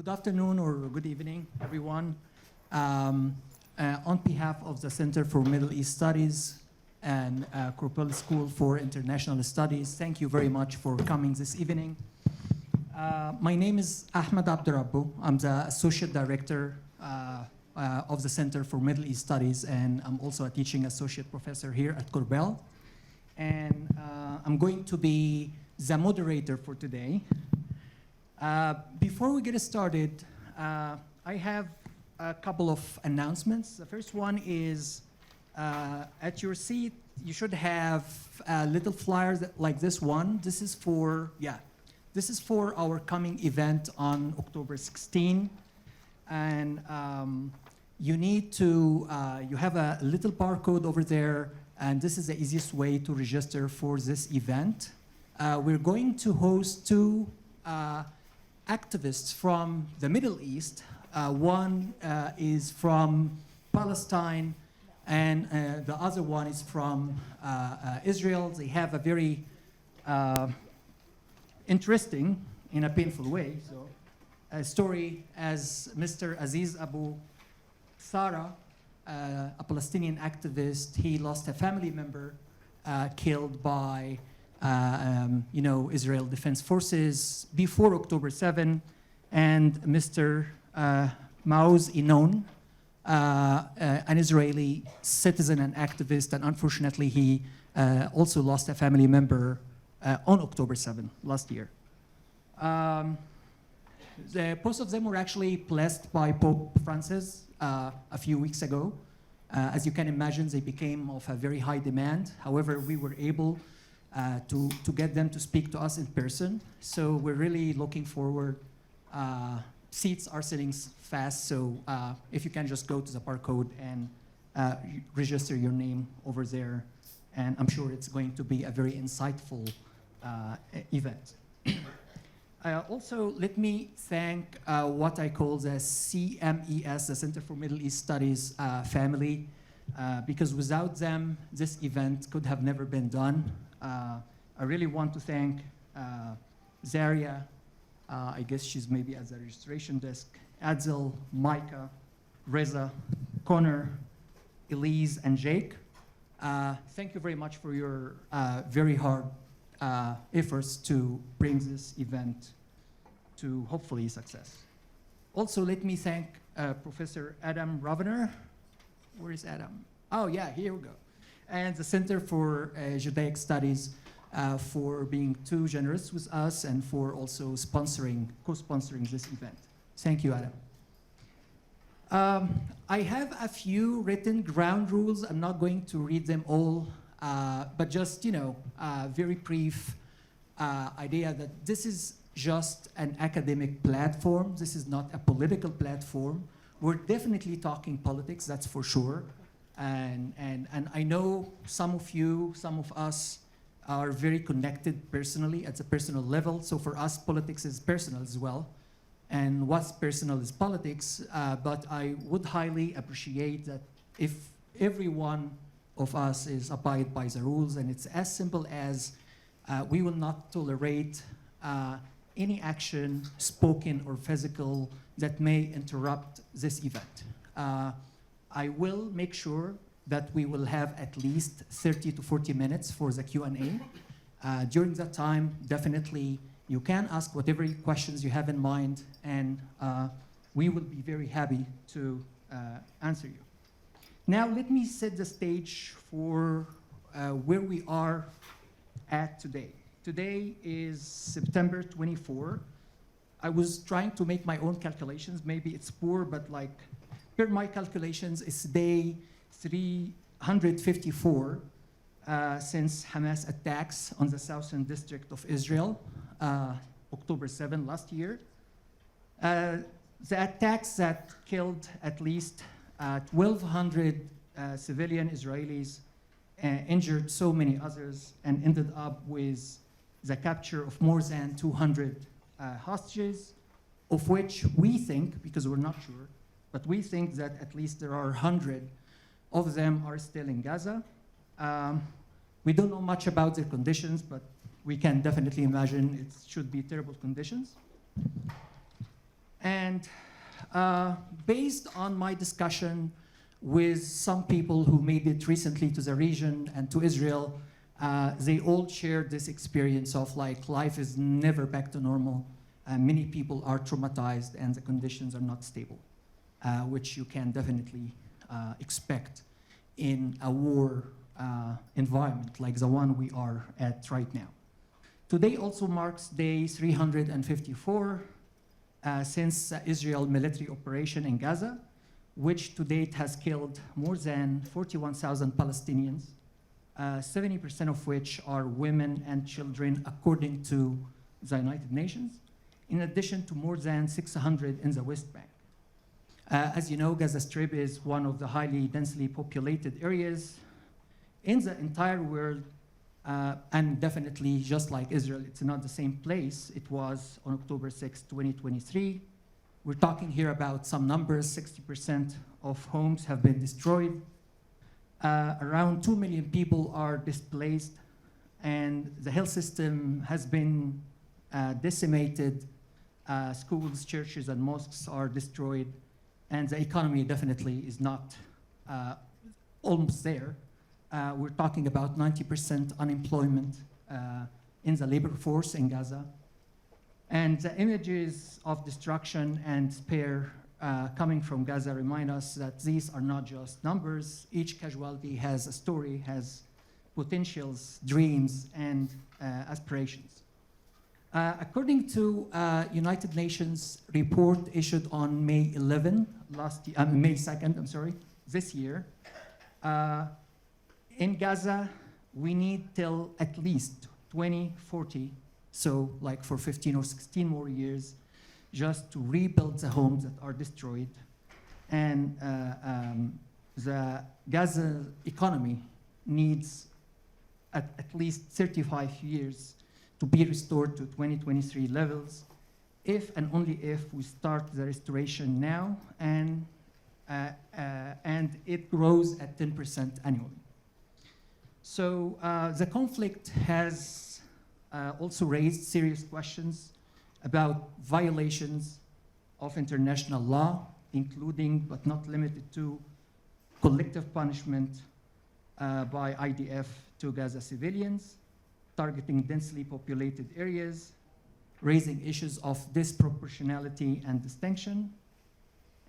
Good afternoon or good evening, everyone. On behalf of the Center for Middle East Studies and Korbel School for International Studies, thank you very much for coming this evening. My name is Ahmed Abdrabou. I'm the Associate Director of the Center for Middle East Studies, and I'm also a teaching associate professor here at Korbel. And I'm going to be the moderator for today. Before we get started, I have a couple of announcements. The first one is at your seat, you should have little flyers like this one. This is for our coming event on October 16. And you need to, you have a little barcode over there, and this is the easiest way to register for this event. We're going to host two activists from the Middle East. One is from Palestine, and the other one is from Israel. They have a very interesting, in a painful way, a story as Mr. Aziz Abu Sara, a Palestinian activist. He lost a family member killed by Israel Defense Forces before October 7, and Mr. Maoz Inon, an Israeli citizen and activist, and unfortunately he also lost a family member on October 7 last year. Both of them were actually blessed by Pope Francis a few weeks ago. As you can imagine, they became of a very high demand. However, we were able to get them to speak to us in person. So we're really looking forward. Seats are selling fast, so if you can just go to the barcode and register your name over there, and I'm sure it's going to be a very insightful event. Also, let me thank what I call the CMES, the Center for Middle East Studies family, because without them, this event could have never been done. I really want to thank Zaria, I guess she's maybe at the registration desk, Adzel, Micah, Reza, Connor, Elise, and Jake. Thank you very much for your very hard efforts to bring this event to hopefully success. Also, let me thank Professor Adam Ravner. Where is Adam? Oh yeah, here we go. And the Center for Judaic Studies for being too generous with us and for also co-sponsoring this event. Thank you, Adam. I have a few written ground rules. I'm not going to read them all, but just, very brief idea that this is just an academic platform. This is not a political platform. We're definitely talking politics, that's for sure. And I know some of us are very connected personally at the personal level. So for us, politics is personal as well. And what's personal is politics. But I would highly appreciate that if every one of us is abide by the rules, and it's as simple as we will not tolerate any action, spoken or physical, that may interrupt this event. I will make sure that we will have at least 30 to 40 minutes for the Q&A. During that time, definitely, you can ask whatever questions you have in mind, and we will be very happy to answer you. Now, let me set the stage for where we are at today. Today is September 24. I was trying to make my own calculations. Maybe it's poor, but per my calculations, it's day 354 since Hamas attacks on the southern district of Israel, October 7 last year. The attacks that killed at least 1,200 civilian Israelis, injured so many others, and ended up with the capture of more than 200 hostages, of which we think, because we're not sure, but we think that at least there are 100 of them are still in Gaza. We don't know much about their conditions, but we can definitely imagine it should be terrible conditions. And based on my discussion with some people who made it recently to the region and to Israel, they all shared this experience of like life is never back to normal. Many people are traumatized and the conditions are not stable, which you can definitely expect in a war environment like the one we are at right now. Today also marks day 354 since Israel military operation in Gaza, which to date has killed more than 41,000 Palestinians, 70% of which are women and children according to the United Nations, in addition to more than 600 in the West Bank. As you know, Gaza Strip is one of the highly densely populated areas in the entire world, and definitely just like Israel, it's not the same place it was on October 6, 2023. We're talking here about some numbers. 60% of homes have been destroyed. Around 2 million people are displaced, and the health system has been decimated. Schools, churches, and mosques are destroyed, and the economy definitely is not almost there. We're talking about 90% unemployment in the labor force in Gaza. And the images of destruction and despair coming from Gaza remind us that these are not just numbers. Each casualty has a story, has potentials, dreams, and aspirations. According to United Nations report issued on May 11, May 2nd, I'm sorry, this year, in Gaza, we need till at least 2040, so like for 15 or 16 more years, just to rebuild the homes that are destroyed. And the Gaza economy needs at least 35 years to be restored to 2023 levels, if and only if we start the restoration now, and it grows at 10% annually. So the conflict has also raised serious questions about violations of international law, including but not limited to collective punishment by IDF to Gaza civilians, targeting densely populated areas, raising issues of disproportionality and distinction.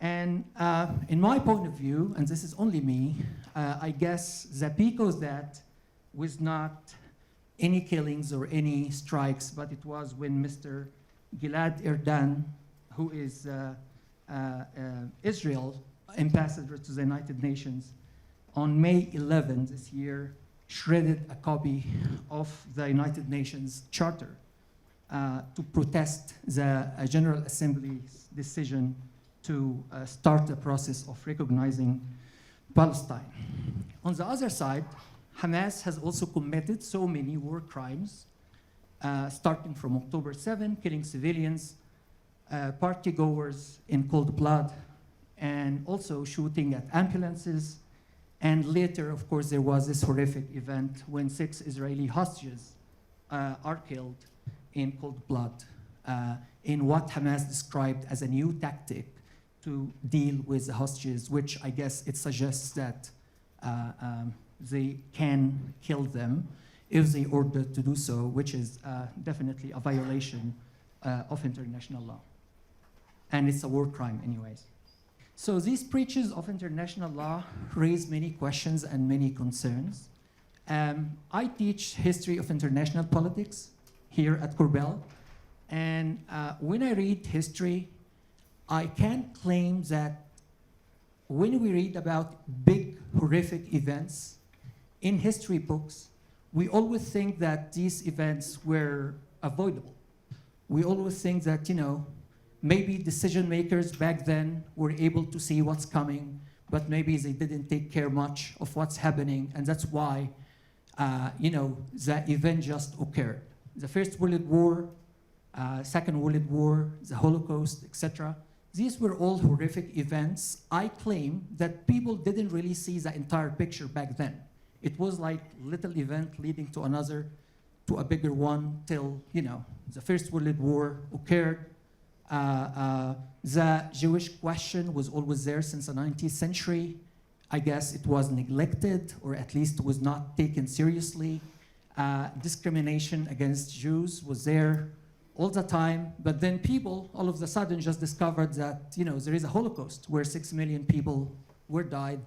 And in my point of view, and this is only me, I guess the peak of that was not any killings or any strikes, but it was when Mr. Gilad Erdan, who is Israel ambassador to the United Nations, on May 11 this year, shredded a copy of the United Nations Charter to protest the General Assembly's decision to start the process of recognizing Palestine. On the other side, Hamas has also committed so many war crimes, starting from October 7, killing civilians, partygoers in cold blood, and also shooting at ambulances. And later, of course, there was this horrific event when 6 Israeli hostages are killed in cold blood in what Hamas described as a new tactic to deal with the hostages, which I guess it suggests that they can kill them if they order to do so, which is definitely a violation of international law. And it's a war crime anyways. So these breaches of international law raise many questions and many concerns. I teach history of international politics here at Korbel. And when I read history, I can claim that when we read about big, horrific events in history books, we always think that these events were avoidable. We always think that, you know, maybe decision makers back then were able to see what's coming, but maybe they didn't take care much of what's happening, and that's why, the event just occurred. The First World War, Second World War, the Holocaust, etc. These were all horrific events. I claim that people didn't really see the entire picture back then. It was like little event leading to another, to a bigger one, till, the First World War occurred. The Jewish question was always there since the 19th century. I guess it was neglected, or at least was not taken seriously. Discrimination against Jews was there all the time, but then people all of a sudden just discovered that there is a Holocaust where 6 million people were died,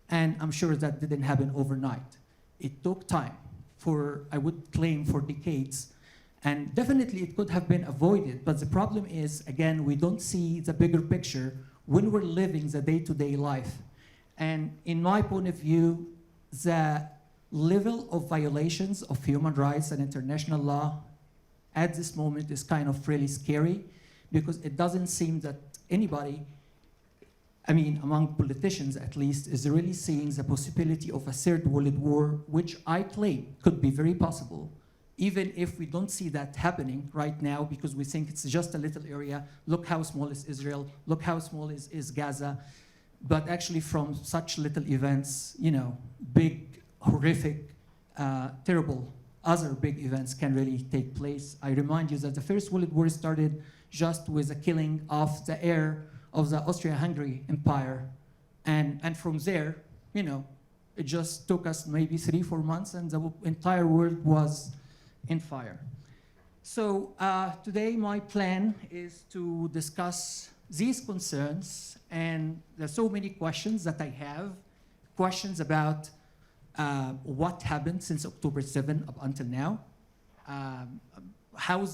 and I'm sure that didn't happen overnight. It took time for, I would claim, for decades, and definitely it could have been avoided, but the problem is, again, we don't see the bigger picture when we're living the day-to-day life. And in my point of view, the level of violations of human rights and international law at this moment is kind of really scary, because it doesn't seem that anybody, I mean, among politicians at least, is really seeing the possibility of a third world war, which I claim could be very possible, even if we don't see that happening right now, because we think it's just a little area. Look how small is Israel, look how small is Gaza. But actually from such little events, big, horrific, terrible other big events can really take place. I remind you that the First World War started just with the killing of the heir of the Austria-Hungary Empire. And from there, it just took us maybe 3-4 months and the entire world was in fire. So today my plan is to discuss these concerns, and there's so many questions that I have. Questions about what happened since October 7 up until now. How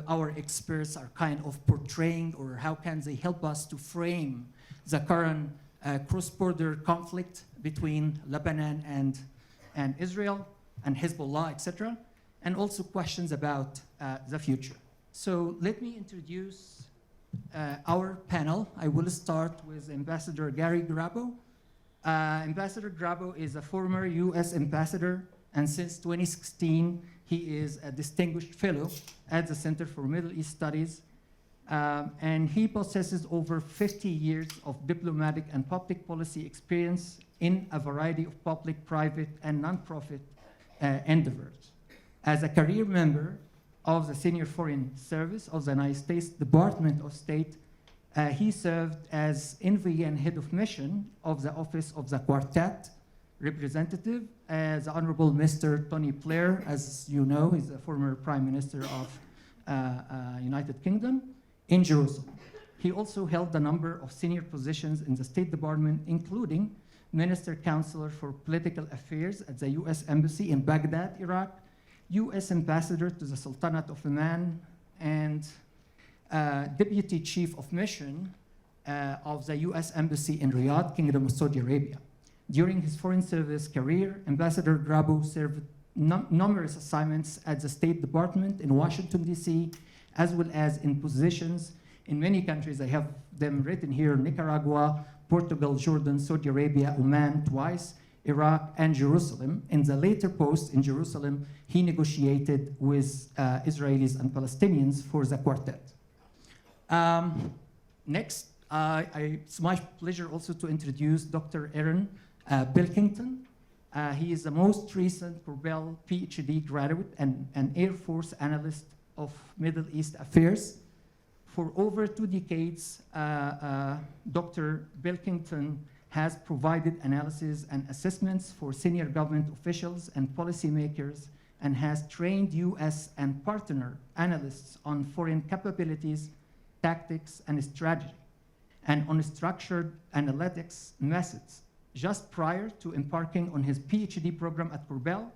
our experts are kind of portraying, or how can they help us to frame the current cross-border conflict between Lebanon and Israel and Hezbollah, etc. And also questions about the future. So let me introduce our panel. I will start with Ambassador Gary Grappo. Ambassador Grappo is a former US ambassador, and since 2016, he is a distinguished fellow at the Center for Middle East Studies, and he possesses over 50 years of diplomatic and public policy experience in a variety of public, private, and nonprofit endeavors. As a career member of the Senior Foreign Service of the United States Department of State, he served as envoy and head of mission of the Office of the Quartet representative, the Honorable Mr. Tony Blair, as you know, is a former Prime Minister of United Kingdom, in Jerusalem. He also held a number of senior positions in the State Department, including Minister Counselor for Political Affairs at the US Embassy in Baghdad, Iraq, US Ambassador to the Sultanate of Oman, and Deputy Chief of Mission of the US Embassy in Riyadh, Kingdom of Saudi Arabia. During his foreign service career, Ambassador Grappo served numerous assignments at the State Department in Washington, D.C., as well as in positions in many countries. I have them written here: Nicaragua, Portugal, Jordan, Saudi Arabia, Oman twice, Iraq, and Jerusalem. In the later post in Jerusalem, he negotiated with Israelis and Palestinians for the quartet. Next, it's my pleasure also to introduce Dr. Aaron Pilkington. He is the most recent Korbel PhD graduate and an Air Force analyst of Middle East affairs. For over 2 decades, Dr. Pilkington has provided analysis and assessments for senior government officials and policymakers, and has trained US and partner analysts on foreign capabilities, tactics, and strategy, and on structured analytics methods. Just prior to embarking on his PhD program at Korbel,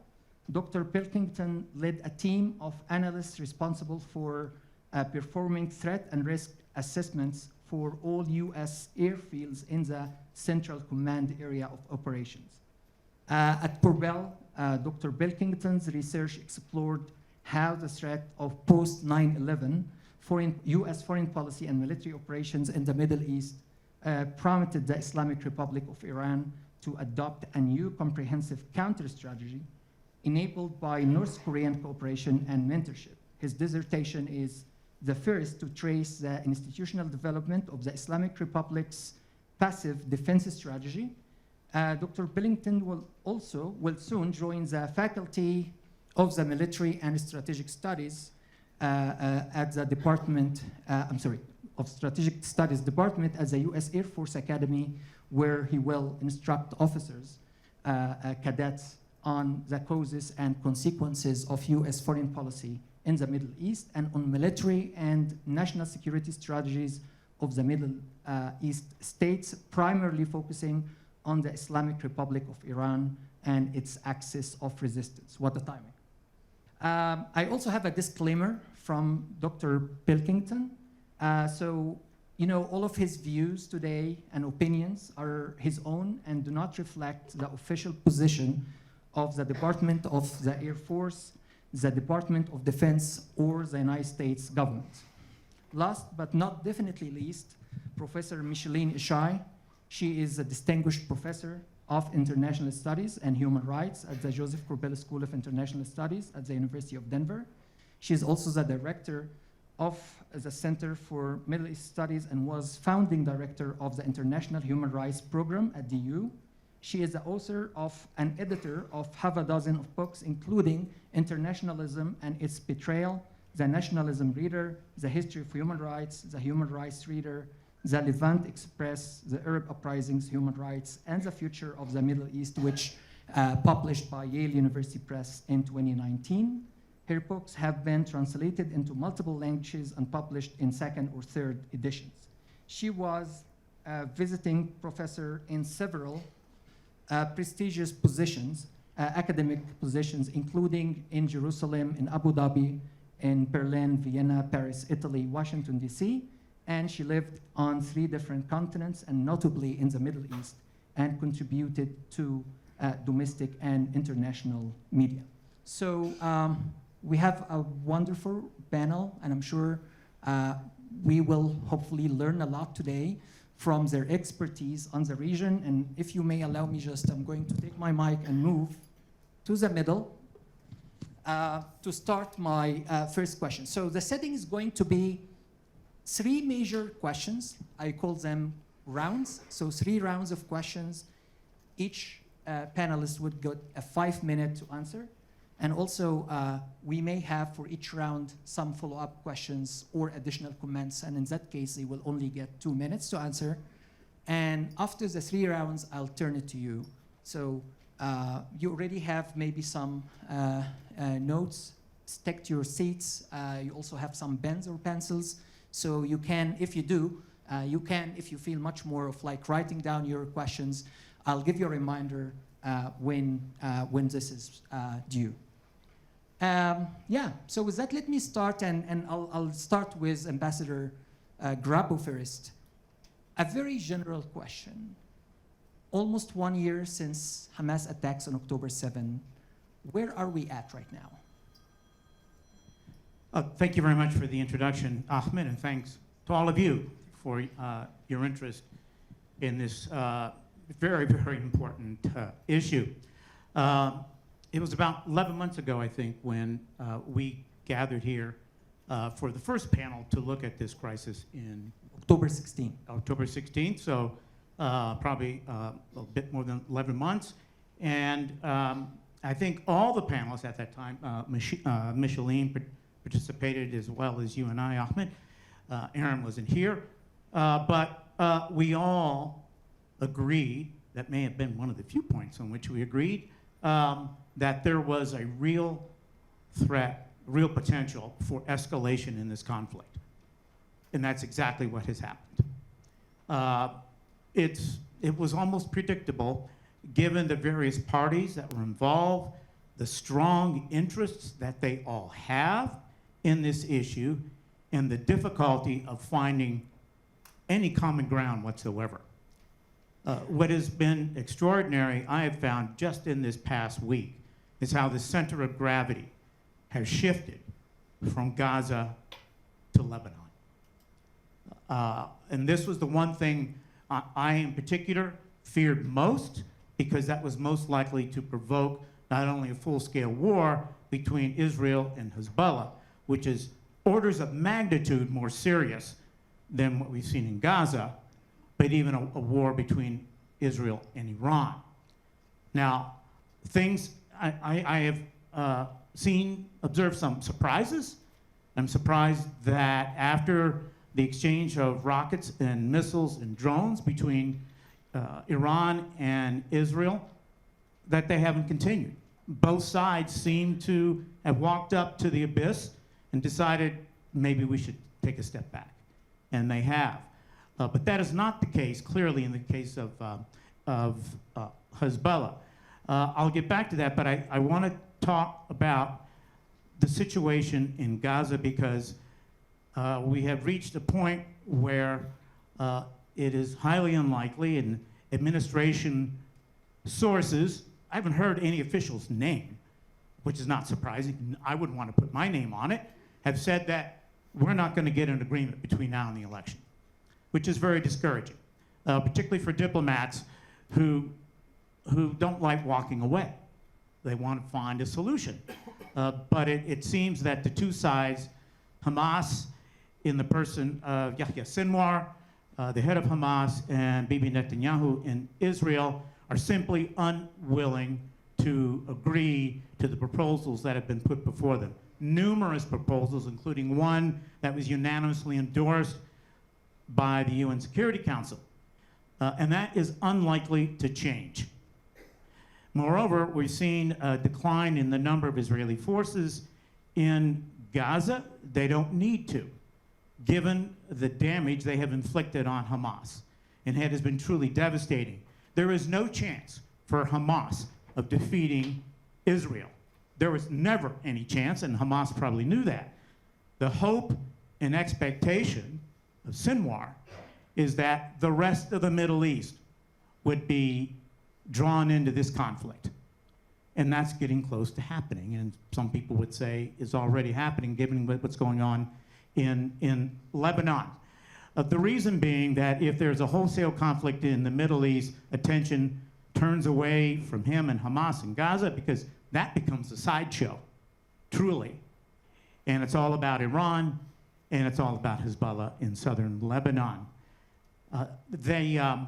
Dr. Pilkington led a team of analysts responsible for performing threat and risk assessments for all US airfields in the Central Command area of operations. At Korbel, Dr. Pilkington's research explored how the threat of post-9/11 US foreign policy and military operations in the Middle East prompted the Islamic Republic of Iran to adopt a new comprehensive counter-strategy enabled by North Korean cooperation and mentorship. His dissertation is the first to trace the institutional development of the Islamic Republic's passive defense strategy. Dr. Pilkington will soon join the faculty of the Military and Strategic Studies at the Department, of Strategic Studies Department at the U.S. Air Force Academy, where he will instruct officers, cadets, on the causes and consequences of U.S. foreign policy in the Middle East and on military and national security strategies of the Middle East states, primarily focusing on the Islamic Republic of Iran and its axis of resistance. What a timing. I also have a disclaimer from Dr. Pilkington. All of his views today and opinions are his own and do not reflect the official position of the Department of the Air Force, the Department of Defense, or the United States government. Last but not definitely least, Professor Micheline Ishay. She is a distinguished professor of International Studies and Human Rights at the Josef Korbel School of International Studies at the University of Denver. She is also the director of the Center for Middle East Studies and was founding director of the International Human Rights Program at DU. She is the author of and editor of half a dozen of books, including Internationalism and Its Betrayal, The Nationalism Reader, The History of Human Rights, The Human Rights Reader, The Levant Express, The Arab Uprisings, Human Rights, and the Future of the Middle East, which published by Yale University Press in 2019. Her books have been translated into multiple languages and published in second or third editions. She was a visiting professor in several prestigious positions, academic positions, including in Jerusalem, in Abu Dhabi, in Berlin, Vienna, Paris, Italy, Washington, D.C., and she lived on 3 different continents, and notably in the Middle East, and contributed to domestic and international media. So we have a wonderful panel, and I'm sure we will hopefully learn a lot today from their expertise on the region. And if you may allow me I'm going to take my mic and move to the middle to start my first question. So the setting is going to be 3 major questions. I call them rounds. So 3 rounds of questions. Each panelist would get a 5-minute to answer. And also, we may have for each round some follow-up questions or additional comments. And in that case, they will only get 2 minutes to answer. And after the 3 rounds, I'll turn it to you. So you already have maybe some notes. Stick to your seats. You also have some pens or pencils. So you can, if you do, if you feel much more of like writing down your questions, I'll give you a reminder when this is due. So with that, let me start, and I'll start with Ambassador Grappo first. A very general question. Almost 1 year since Hamas attacks on October 7, where are we at right now? Thank you very much for the introduction, Ahmed, and thanks to all of you for your interest in this very, very important issue. It was about 11 months ago, I think, when we gathered here for the first panel to look at this crisis in October 16th. October 16th, so probably a bit more than 11 months. And I think all the panelists at that time, Micheline participated as well as you and I, Ahmed. Aaron wasn't here. But we all agreed, that may have been one of the few points on which we agreed, that there was a real threat, real potential for escalation in this conflict. And that's exactly what has happened. It was almost predictable, given the various parties that were involved, the strong interests that they all have in this issue, and the difficulty of finding any common ground whatsoever. What has been extraordinary, I have found just in this past week, is how the center of gravity has shifted from Gaza to Lebanon. And this was the one thing I in particular feared most, because that was most likely to provoke not only a full-scale war between Israel and Hezbollah, which is orders of magnitude more serious than what we've seen in Gaza, but even a war between Israel and Iran. Now, things I have observed some surprises. I'm surprised that after the exchange of rockets and missiles and drones between Iran and Israel, that they haven't continued. Both sides seem to have walked up to the abyss and decided maybe we should take a step back, and they have. But that is not the case, clearly, in the case of Hezbollah. I'll get back to that, but I want to talk about the situation in Gaza because we have reached a point where it is highly unlikely, and administration sources, I haven't heard any official's name, which is not surprising. I wouldn't want to put my name on it, have said that we're not going to get an agreement between now and the election, which is very discouraging, particularly for diplomats who don't like walking away. They want to find a solution. But it seems that the two sides, Hamas in the person of Yahya Sinwar, the head of Hamas, and Bibi Netanyahu in Israel, are simply unwilling to agree to the proposals that have been put before them. Numerous proposals, including one that was unanimously endorsed by the UN Security Council. And that is unlikely to change. Moreover, we've seen a decline in the number of Israeli forces in Gaza. They don't need to, given the damage they have inflicted on Hamas. And it has been truly devastating. There is no chance for Hamas of defeating Israel. There was never any chance, and Hamas probably knew that. The hope and expectation of Sinwar is that the rest of the Middle East would be drawn into this conflict. And that's getting close to happening, and some people would say is already happening given what's going on in Lebanon. The reason being that if there's a wholesale conflict in the Middle East, attention turns away from him and Hamas in Gaza because that becomes a sideshow, truly. And it's all about Iran, and it's all about Hezbollah in southern Lebanon. The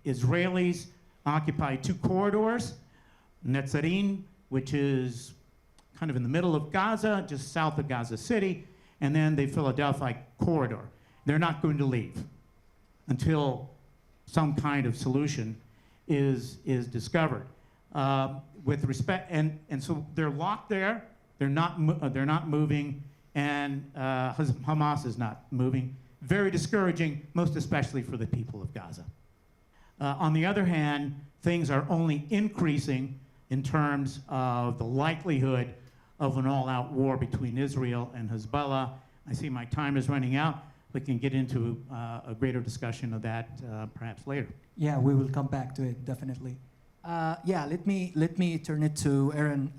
Israelis occupy two corridors, Netzarim, which is kind of in the middle of Gaza, just south of Gaza City, and then the Philadelphia corridor. They're not going to leave until some kind of solution is discovered. With respect, and so they're locked there. They're not moving, and Hamas is not moving. Very discouraging, most especially for the people of Gaza. On the other hand, things are only increasing in terms of the likelihood of an all-out war between Israel and Hezbollah. I see my time is running out. We can get into a greater discussion of that perhaps later. Yeah, we will come back to it, definitely. Yeah, let me turn it to Aaron.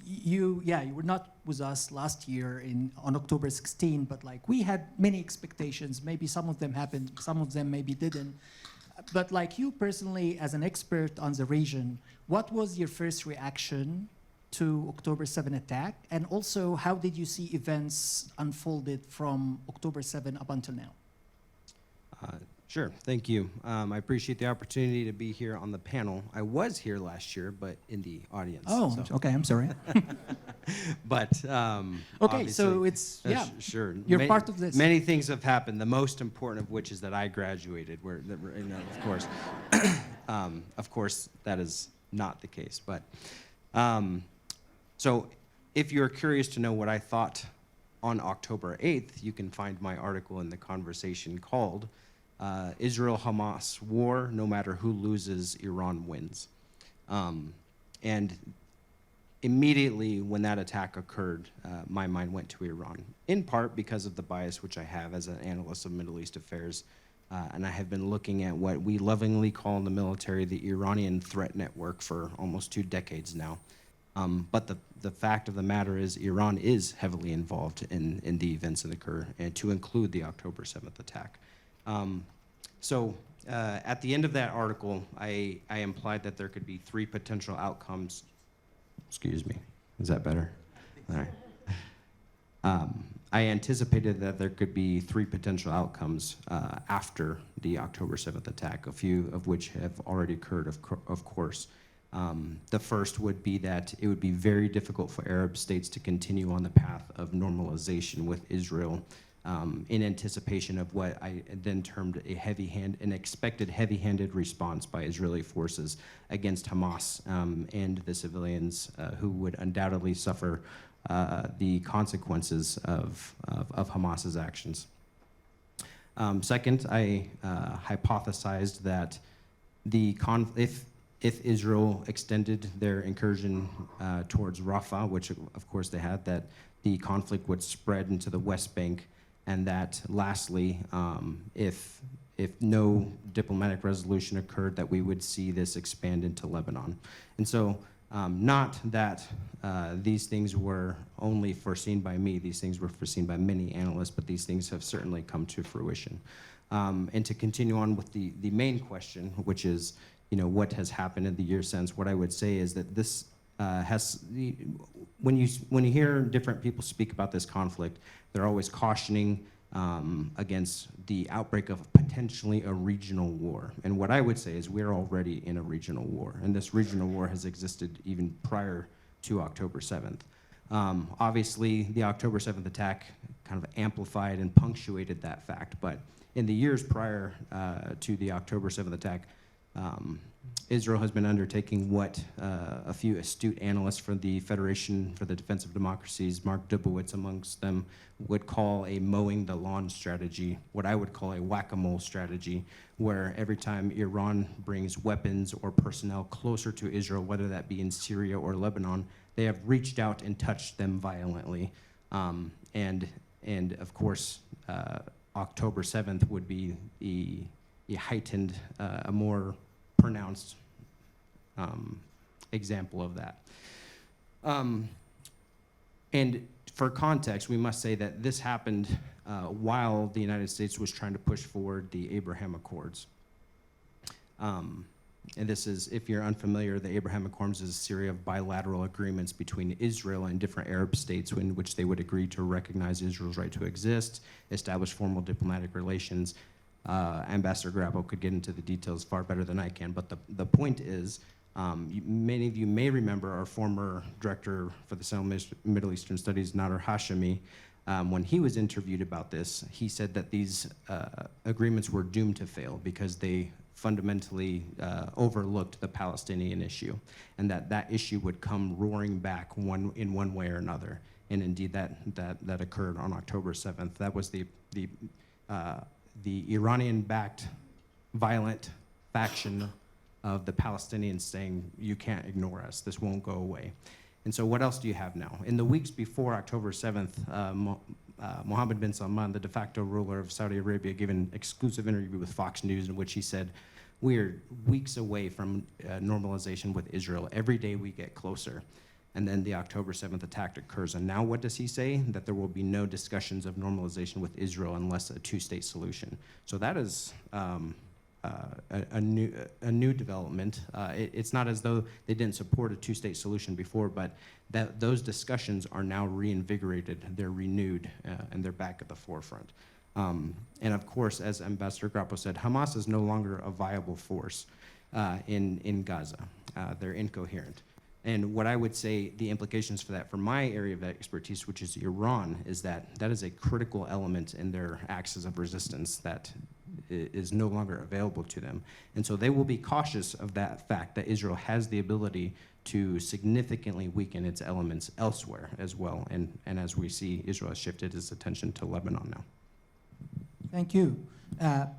You were not with us last year on October 16, but like we had many expectations. Maybe some of them happened, some of them maybe didn't. But like you personally, as an expert on the region, what was your first reaction to October 7 attack? And also, how did you see events unfolded from October 7 up until now? Sure, thank you. I appreciate the opportunity to be here on the panel. I was here last year, but in the audience. Oh, so. Okay, I'm sorry. But okay, so it's sure. You're part of this. Many things have happened. The most important of which is that I graduated. Of course, of course, that is not the case. But so, if you're curious to know what I thought on October 8th, you can find my article in The Conversation called Israel-Hamas War, no matter who loses, Iran wins. And immediately when that attack occurred, my mind went to Iran, in part because of the bias which I have as an analyst of Middle East affairs. And I have been looking at what we lovingly call in the military the Iranian threat network for almost 2 decades now. But the fact of the matter is Iran is heavily involved in the events that occur, and to include the October 7th attack. So at the end of that article, I implied that there could be 3 potential outcomes. Excuse me, is that better? All right. I anticipated that there could be 3 potential outcomes after the October 7th attack, a few of which have already occurred, of course. The first would be that it would be very difficult for Arab states to continue on the path of normalization with Israel in anticipation of what I then termed an expected heavy-handed response by Israeli forces against Hamas and the civilians who would undoubtedly suffer the consequences of Hamas's actions. Second, I hypothesized that if Israel extended their incursion towards Rafah, which of course they had, that the conflict would spread into the West Bank, and that lastly, if no diplomatic resolution occurred, that we would see this expand into Lebanon. And so, not that these things were only foreseen by me, these things were foreseen by many analysts, but these things have certainly come to fruition. And to continue on with the main question, which is, what has happened in the year since, what I would say is that this when you hear different people speak about this conflict, they're always cautioning against the outbreak of potentially a regional war. And what I would say is we're already in a regional war, and this regional war has existed even prior to October 7th. Obviously, the October 7th attack kind of amplified and punctuated that fact, but in the years prior to the October 7th attack, Israel has been undertaking what a few astute analysts from the Federation for the Defense of Democracies, Mark Dubowitz amongst them, would call a mowing the lawn strategy, what I would call a whack-a-mole strategy, where every time Iran brings weapons or personnel closer to Israel, whether that be in Syria or Lebanon, they have reached out and touched them violently. And of course, October 7th would be a heightened, a more pronounced example of that. And for context, we must say that this happened while the United States was trying to push forward the Abraham Accords. And this is, if you're unfamiliar, the Abraham Accords is a series of bilateral agreements between Israel and different Arab states in which they would agree to recognize Israel's right to exist, establish formal diplomatic relations. Ambassador Grappo could get into the details far better than I can, but the point is, many of you may remember our former director for the Center of Middle Eastern Studies, Nader Hashemi. When he was interviewed about this, he said that these agreements were doomed to fail because they fundamentally overlooked the Palestinian issue, and that issue would come roaring back in one way or another. And indeed, that occurred on October 7th. That was the Iranian-backed violent faction of the Palestinians saying, you can't ignore us, this won't go away. And so what else do you have now? In the weeks before October 7th, Mohammed bin Salman, the de facto ruler of Saudi Arabia, gave an exclusive interview with Fox News in which he said, we're weeks away from normalization with Israel. Every day we get closer. And then the October 7th attack occurs. And now what does he say? That there will be no discussions of normalization with Israel unless a two-state solution. So that is a new development. It's not as though they didn't support a two-state solution before, but those discussions are now reinvigorated, they're renewed, and they're back at the forefront. And of course, as Ambassador Grappo said, Hamas is no longer a viable force in Gaza. They're incoherent. And what I would say the implications for that, for my area of expertise, which is Iran, is that is a critical element in their axis of resistance that is no longer available to them. And so they will be cautious of that fact that Israel has the ability to significantly weaken its elements elsewhere as well. And as we see, Israel has shifted its attention to Lebanon now. Thank you.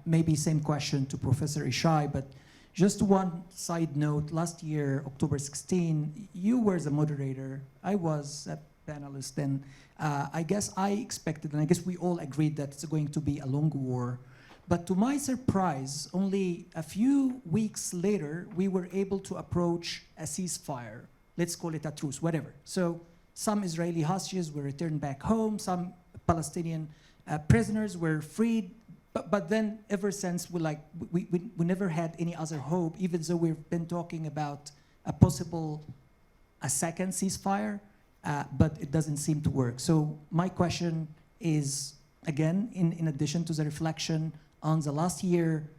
Maybe same question to Professor Ishay, but just one side note. Last year, October 16, you were the moderator. I was a panelist, and I guess I expected, and I guess we all agreed that it's going to be a long war. But to my surprise, only a few weeks later, we were able to approach a ceasefire. Let's call it a truce, whatever. So some Israeli hostages were returned back home. Some Palestinian prisoners were freed. But then ever since, we never had any other hope, even though we've been talking about a second ceasefire, but it doesn't seem to work. So my question is, again, in addition to the reflection on the last year,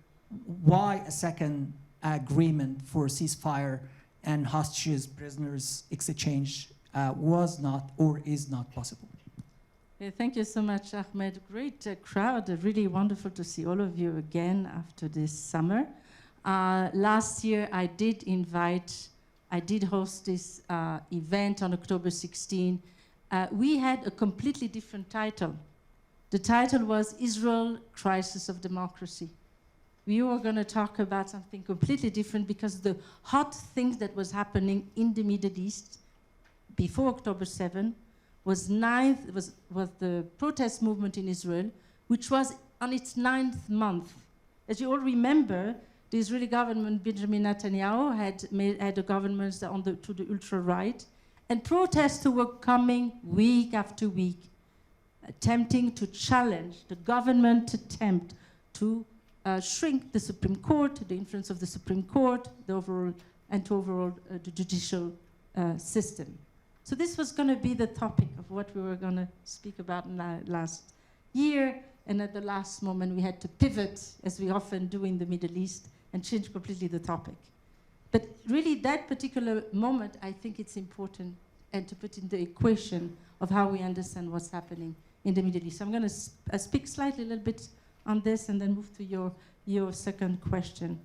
why a second agreement for ceasefire and hostages, prisoners exchange was not or is not possible? Okay, thank you so much, Ahmed. Great crowd. Really wonderful to see all of you again after this summer. Last year, I did host this event on October 16. We had a completely different title. The title was Israel, Crisis of Democracy. We were going to talk about something completely different because the hot thing that was happening in the Middle East before October 7 was the protest movement in Israel, which was on its 9th month. As you all remember, the Israeli government, Benjamin Netanyahu, had a government to the ultra-right, and protests were coming week after week, attempting to challenge the government attempt to shrink the Supreme Court, the influence of the Supreme Court, the judicial system. So this was going to be the topic of what we were going to speak about last year, and at the last moment we had to pivot, as we often do in the Middle East, and change completely the topic. But really that particular moment, I think it's important and to put in the equation of how we understand what's happening in the Middle East. I'm going to speak slightly a little bit on this and then move to your second question.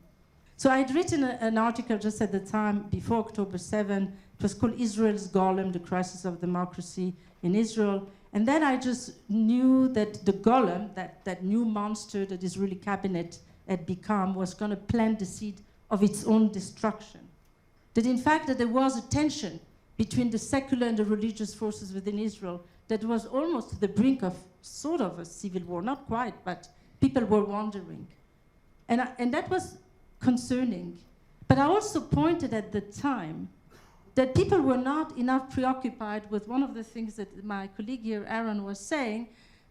So I'd written an article just at the time before October 7. It was called Israel's Golem, the Crisis of Democracy in Israel. And then I just knew that the Golem, that new monster that Israeli cabinet had become, was going to plant the seed of its own destruction. That in fact that there was a tension between the secular and the religious forces within Israel that was almost to the brink of sort of a civil war, not quite, but people were wondering. And that was concerning. But I also pointed at the time that people were not enough preoccupied with one of the things that my colleague here, Aaron, was saying,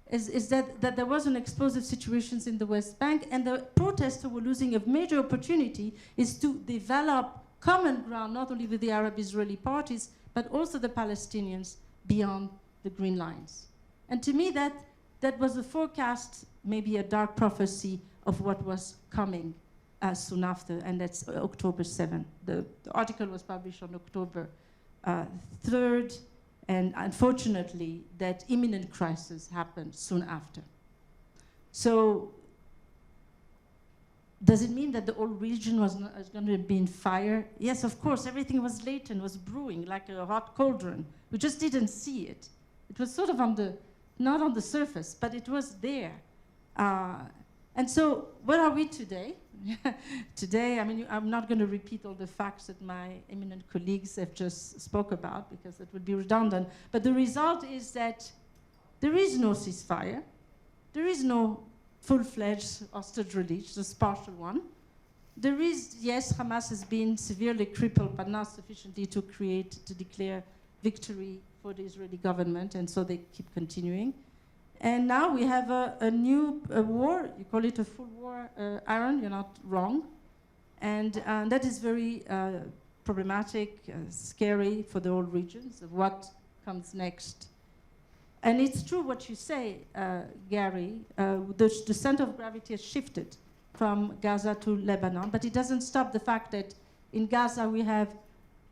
is that there was an explosive situations in the West Bank, and the protesters were losing a major opportunity is to develop common ground, not only with the Arab-Israeli parties, but also the Palestinians beyond the green lines. And to me, that was a forecast, maybe a dark prophecy of what was coming soon after, and that's October 7. The article was published on October 3rd, and unfortunately, that imminent crisis happened soon after. So, does it mean that the whole region was going to be in fire? Yes, of course, everything was latent, was brewing like a hot cauldron. We just didn't see it. It was sort of not on the surface, but it was there. And so, where are we today? Today, I mean, I'm not going to repeat all the facts that my eminent colleagues have just spoke about, because it would be redundant. But the result is that there is no ceasefire. There is no full-fledged hostage release, just partial one. There is, yes, Hamas has been severely crippled, but not sufficiently to declare victory for the Israeli government, and so they keep continuing. And now we have a new war. You call it a full war, Aaron, you're not wrong. And that is very problematic, scary for the whole regions of what comes next. And it's true what you say, Gary. The center of gravity has shifted from Gaza to Lebanon, but it doesn't stop the fact that in Gaza we have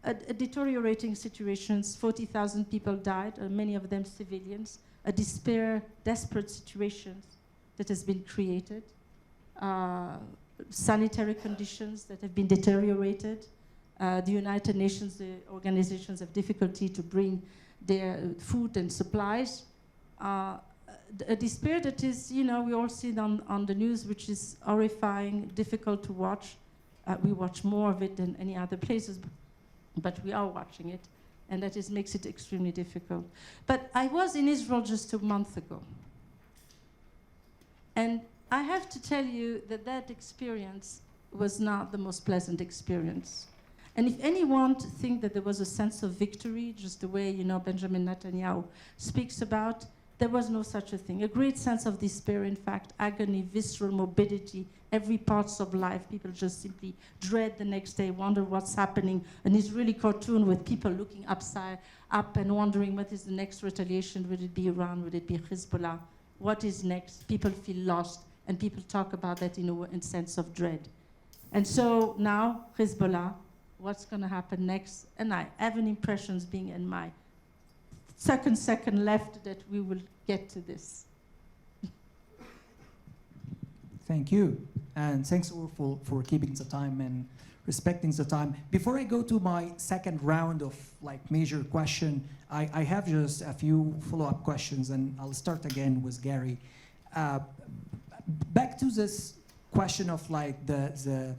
a deteriorating situations. 40,000 people died, many of them civilians. A desperate situation that has been created. Sanitary conditions that have been deteriorated. The United Nations, the organizations have difficulty to bring their food and supplies. A despair that is, we all see it on the news, which is horrifying, difficult to watch. We watch more of it than any other places, but we are watching it, and that makes it extremely difficult. But I was in Israel just a month ago, and I have to tell you that experience was not the most pleasant experience. And if anyone think that there was a sense of victory, just the way Benjamin Netanyahu speaks about, there was no such a thing. A great sense of despair, in fact, agony, visceral morbidity, every parts of life. People just simply dread the next day, wonder what's happening. An Israeli cartoon with people looking up and wondering what is the next retaliation. Would it be Iran? Would it be Hezbollah? What is next? People feel lost, and people talk about that in a sense of dread. And so now, Hezbollah, what's going to happen next? And I have an impression being in my second left that we will get to this. Thank you. And thanks all for keeping the time and respecting the time. Before I go to my second round of like major question, I have just a few follow-up questions, and I'll start again with Gary. Back to this question of like the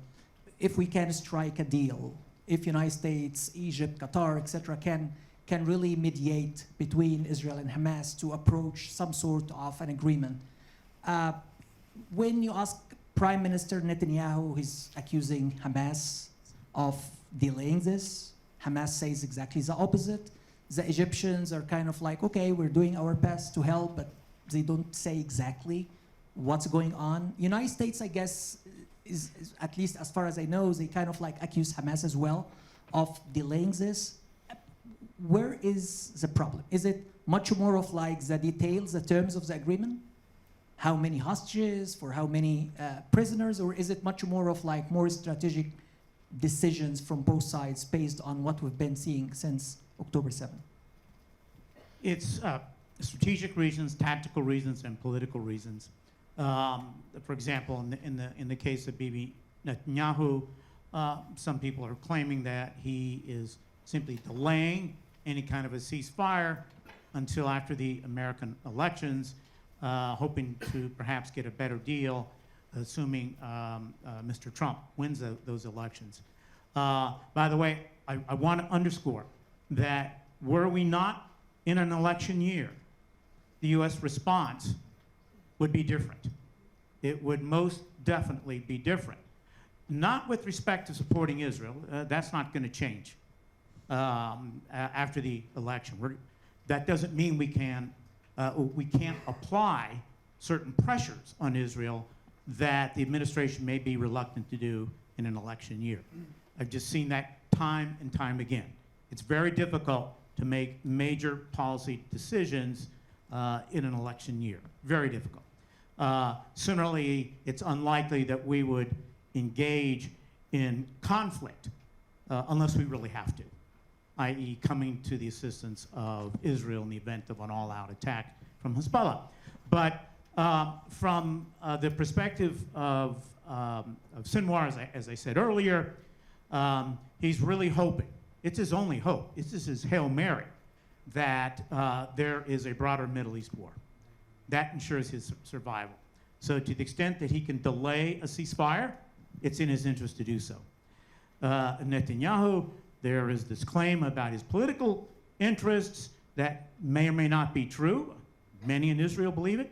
if we can strike a deal, if United States, Egypt, Qatar, etc., can really mediate between Israel and Hamas to approach some sort of an agreement. When you ask Prime Minister Netanyahu, he's accusing Hamas of delaying this. Hamas says exactly the opposite. The Egyptians are kind of like, okay, we're doing our best to help, but they don't say exactly what's going on. United States, I guess, is at least as far as I know, they kind of like accuse Hamas as well of delaying this. Where is the problem? Is it much more of like the details, the terms of the agreement? How many hostages, for how many prisoners, or is it much more of like more strategic decisions from both sides based on what we've been seeing since October 7th? It's strategic reasons, tactical reasons, and political reasons. For example, in the case of Bibi Netanyahu, some people are claiming that he is simply delaying any kind of a ceasefire until after the American elections, hoping to perhaps get a better deal, assuming Mr. Trump wins those elections. By the way, I want to underscore that were we not in an election year, the U.S. response would be different. It would most definitely be different. Not with respect to supporting Israel. That's not going to change after the election. That doesn't mean we can't apply certain pressures on Israel that the administration may be reluctant to do in an election year. I've just seen that time and time again. It's very difficult to make major policy decisions in an election year. Very difficult. Similarly, it's unlikely that we would engage in conflict unless we really have to, i.e. coming to the assistance of Israel in the event of an all-out attack from Hezbollah. But from the perspective of Sinwar, as I said earlier, he's really hoping, it's his only hope, this is his Hail Mary, that there is a broader Middle East war. That ensures his survival. So to the extent that he can delay a ceasefire, it's in his interest to do so. Netanyahu, there is this claim about his political interests that may or may not be true. Many in Israel believe it.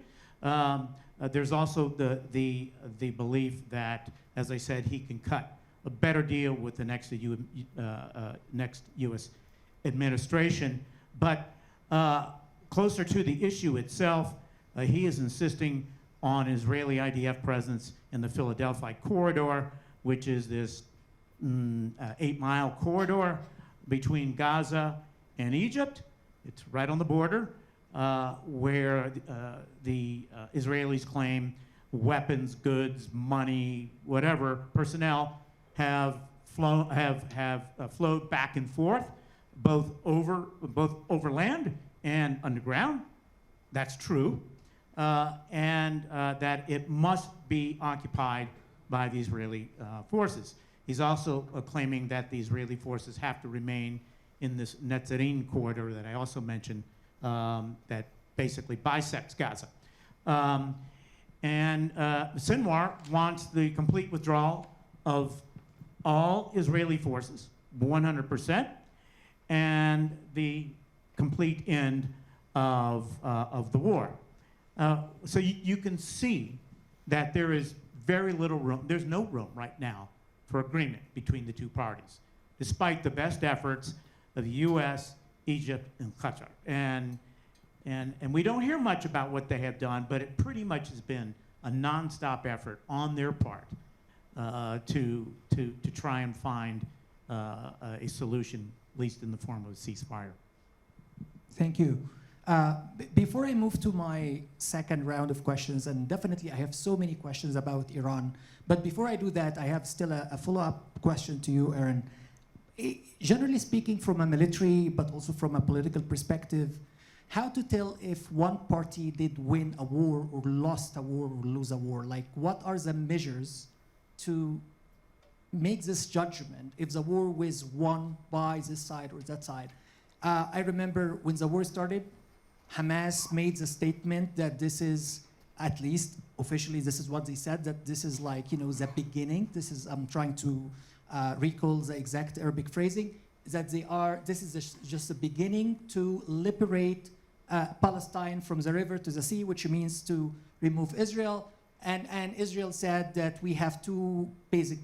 There's also the belief that, as I said, he can cut a better deal with the next U.S. administration. But closer to the issue itself, he is insisting on Israeli IDF presence in the Philadelphia corridor, which is this 8-mile corridor between Gaza and Egypt. It's right on the border where the Israelis claim weapons, goods, money, whatever, personnel have flowed back and forth, both over land and underground. That's true. And that it must be occupied by the Israeli forces. He's also claiming that the Israeli forces have to remain in this Netzarim corridor that I also mentioned, that basically bisects Gaza. And Sinwar wants the complete withdrawal of all Israeli forces, 100%, and the complete end of the war. So you can see that there is very little room, there's no room right now for agreement between the two parties, despite the best efforts of the US, Egypt, and Qatar. And we don't hear much about what they have done, but it pretty much has been a nonstop effort on their part to try and find a solution, at least in the form of a ceasefire. Thank you. Before I move to my second round of questions, and definitely I have so many questions about Iran, but before I do that, I have still a follow-up question to you, Aaron. Generally speaking, from a military, but also from a political perspective, how to tell if one party did win a war or lost a war or lose a war? Like, what are the measures to make this judgment if the war was won by this side or that side? I remember when the war started, Hamas made the statement that this is, at least officially, this is what they said, that this is like, you know, the beginning. This is, I'm trying to recall the exact Arabic phrasing, that this is just the beginning to liberate Palestine from the river to the sea, which means to remove Israel. And Israel said that we have two basic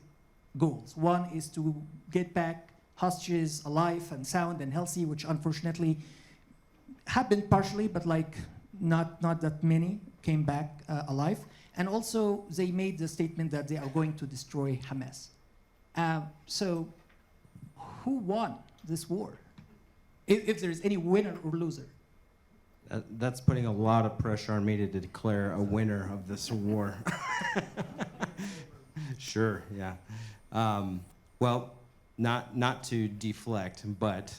goals. One is to get back hostages alive and sound and healthy, which unfortunately happened partially, but like not that many came back alive. And also they made the statement that they are going to destroy Hamas. So who won this war? If there is any winner or loser? That's putting a lot of pressure on me to declare a winner of this war. Sure, yeah. Well, not to deflect, but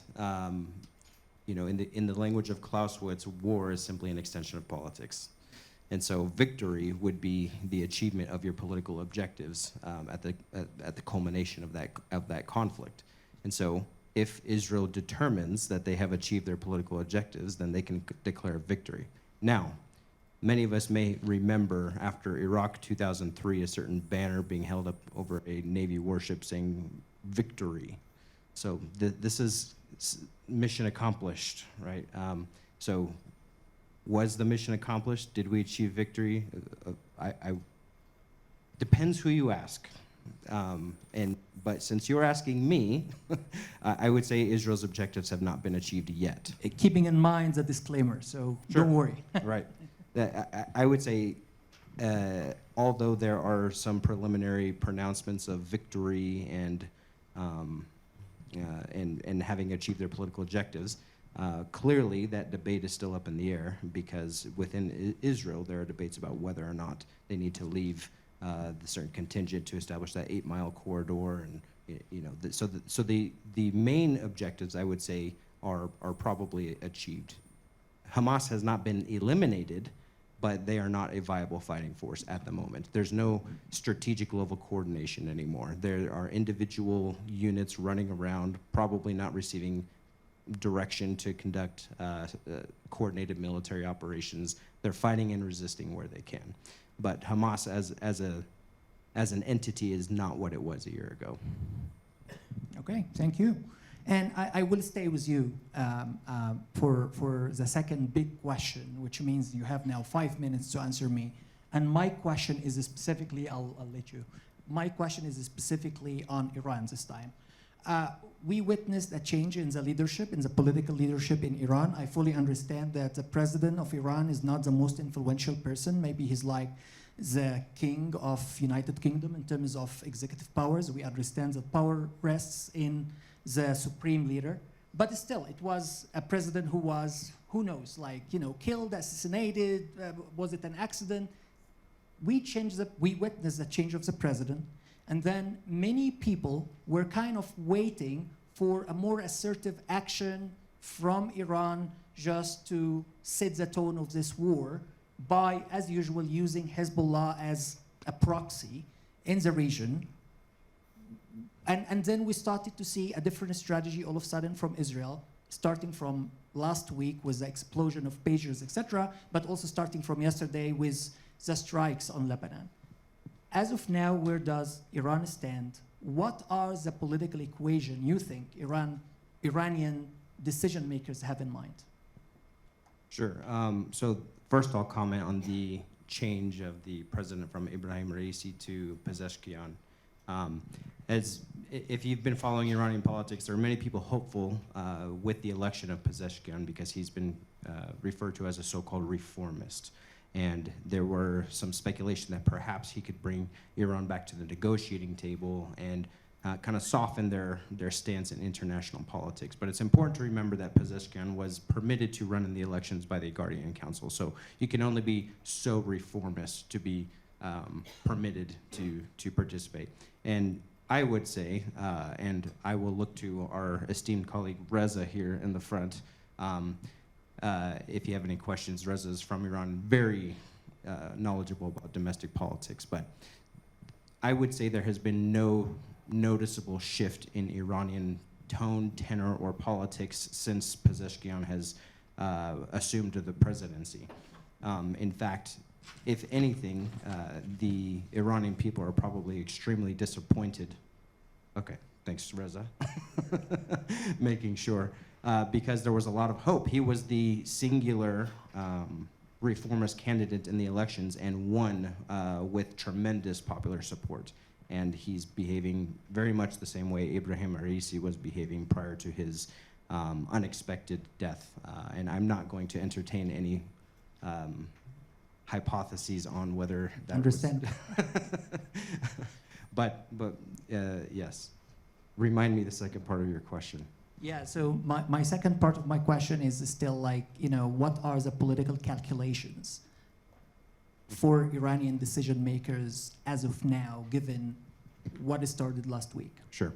you know, in the language of Clausewitz, war is simply an extension of politics. And so victory would be the achievement of your political objectives at the culmination of that conflict. And so if Israel determines that they have achieved their political objectives, then they can declare victory. Now, many of us may remember after Iraq 2003, a certain banner being held up over a Navy warship saying victory. So this is mission accomplished, right? So was the mission accomplished? Did we achieve victory? Depends who you ask. But since you're asking me, I would say Israel's objectives have not been achieved yet. Keeping in mind the disclaimer, so Sure. don't worry. Right. I would say, although there are some preliminary pronouncements of victory and having achieved their political objectives, clearly that debate is still up in the air, because within Israel there are debates about whether or not they need to leave the certain contingent to establish that 8-mile corridor, and you know, so the main objectives, I would say, are probably achieved. Hamas has not been eliminated, but they are not a viable fighting force at the moment. There's no strategic level coordination anymore. There are individual units running around, probably not receiving direction to conduct coordinated military operations. They're fighting and resisting where they can. But Hamas as an entity is not what it was a year ago. Okay, thank you. And I will stay with you for the second big question, which means you have now 5 minutes to answer me. And my question is specifically, I'll let you. My question is specifically on Iran this time. We witnessed a change in the leadership, in the political leadership in Iran. I fully understand that the president of Iran is not the most influential person. Maybe he's like the king of United Kingdom in terms of executive powers. We understand that power rests in the supreme leader. But still, it was a president who was, who knows, like, you know, killed, assassinated, was it an accident? We witnessed the change of the president. And then many people were kind of waiting for a more assertive action from Iran just to set the tone of this war by, as usual, using Hezbollah as a proxy in the region. And then we started to see a different strategy all of a sudden from Israel, starting from last week with the explosion of pagers, etc., but also starting from yesterday with the strikes on Lebanon. As of now, where does Iran stand? What are the political equation you think Iranian decision makers have in mind? Sure. So first I'll comment on the change of the president from Ibrahim Raisi to Pezeshkian. If you've been following Iranian politics, there are many people hopeful with the election of Pezeshkian because he's been referred to as a so-called reformist. And there were some speculation that perhaps he could bring Iran back to the negotiating table and kind of soften their stance in international politics. But it's important to remember that Pezeshkian was permitted to run in the elections by the Guardian Council. So you can only be so reformist to be permitted to participate. And I would say, and I will look to our esteemed colleague Reza here in the front, if you have any questions, Reza is from Iran, very knowledgeable about domestic politics. But I would say there has been no noticeable shift in Iranian tone, tenor, or politics since Pezeshkian has assumed the presidency. In fact, if anything, the Iranian people are probably extremely disappointed. Okay, thanks, Reza. Making sure, because there was a lot of hope. He was the singular reformist candidate in the elections and won with tremendous popular support. And he's behaving very much the same way Ibrahim Raisi was behaving prior to his unexpected death. And I'm not going to entertain any hypotheses on whether that Understand. but yes. Remind me the second part of your question. Yeah, so my second part of my question is still like, what are the political calculations for Iranian decision makers as of now, given what started last week? Sure.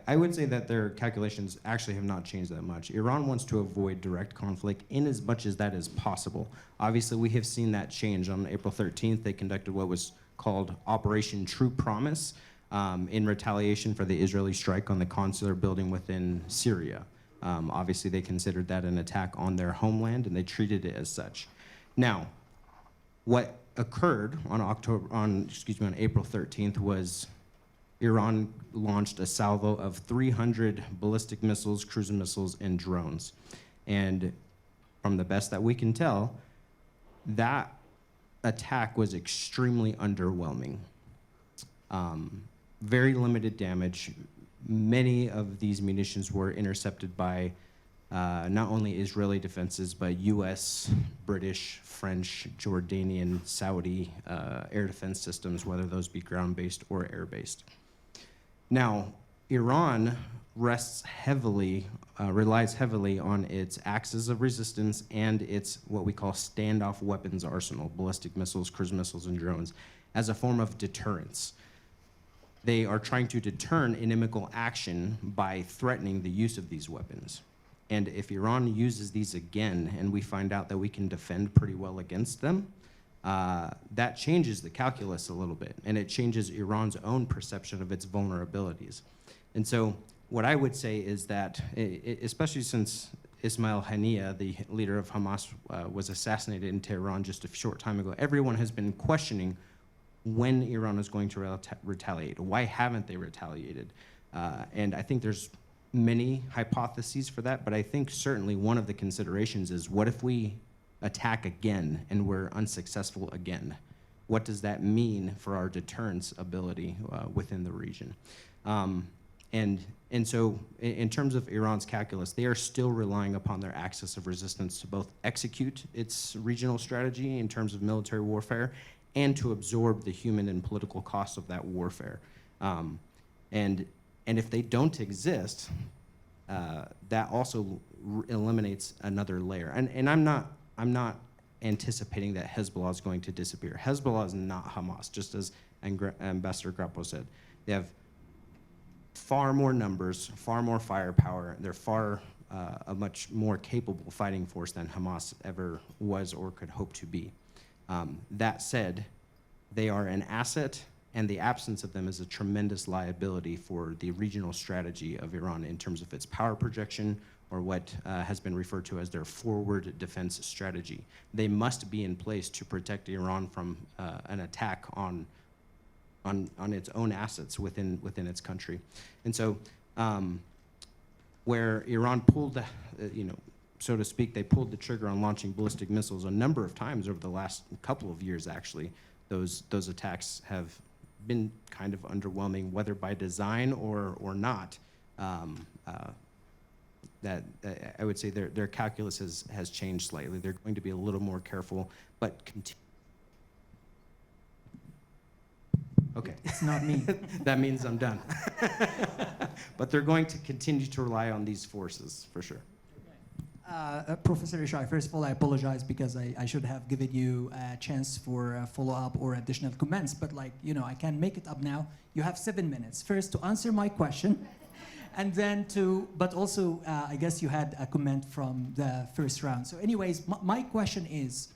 I would say that their calculations actually have not changed that much. Iran wants to avoid direct conflict in as much as that is possible. Obviously, we have seen that change. On April 13th, they conducted what was called Operation True Promise in retaliation for the Israeli strike on the consular building within Syria. Obviously, they considered that an attack on their homeland, and they treated it as such. Now, what occurred on April 13th was Iran launched a salvo of 300 ballistic missiles, cruise missiles, and drones. And from the best that we can tell, that attack was extremely underwhelming. Very limited damage. Many of these munitions were intercepted by not only Israeli defenses, but US, British, French, Jordanian, Saudi air defense systems, whether those be ground-based or air-based. Now, Iran relies heavily on its axis of resistance and its what we call standoff weapons arsenal, ballistic missiles, cruise missiles, and drones, as a form of deterrence. They are trying to deter inimical action by threatening the use of these weapons. And if Iran uses these again and we find out that we can defend pretty well against them, that changes the calculus a little bit, and it changes Iran's own perception of its vulnerabilities. And so what I would say is that, especially since Ismail Haniyeh, the leader of Hamas, was assassinated in Tehran just a short time ago, everyone has been questioning when Iran is going to retaliate. Why haven't they retaliated? And I think there's many hypotheses for that, but I think certainly one of the considerations is, what if we attack again and we're unsuccessful again? What does that mean for our deterrence ability within the region? And so in terms of Iran's calculus, they are still relying upon their axis of resistance to both execute its regional strategy in terms of military warfare and to absorb the human and political costs of that warfare. And if they don't exist, that also eliminates another layer. And I'm not anticipating that Hezbollah is going to disappear. Hezbollah is not Hamas, just as Ambassador Grappo said. They have far more numbers, far more firepower. They're far a much more capable fighting force than Hamas ever was or could hope to be. That said, they are an asset, and the absence of them is a tremendous liability for the regional strategy of Iran in terms of its power projection, or what has been referred to as their forward defense strategy. They must be in place to protect Iran from an attack on its own assets within its country. And so where Iran pulled, so to speak, they pulled the trigger on launching ballistic missiles a number of times over the last couple of years, actually. Those attacks have been kind of underwhelming, whether by design or not. That I would say their calculus has changed slightly. They're going to be a little more careful, but okay. It's not me. That means I'm done. But they're going to continue to rely on these forces, for sure. Professor Ishay, first of all, I apologize because I should have given you a chance for follow-up or additional comments, but I can make it up now. You have 7 minutes. First, to answer my question, And then but also, I guess you had a comment from the first round. So anyways, my question is,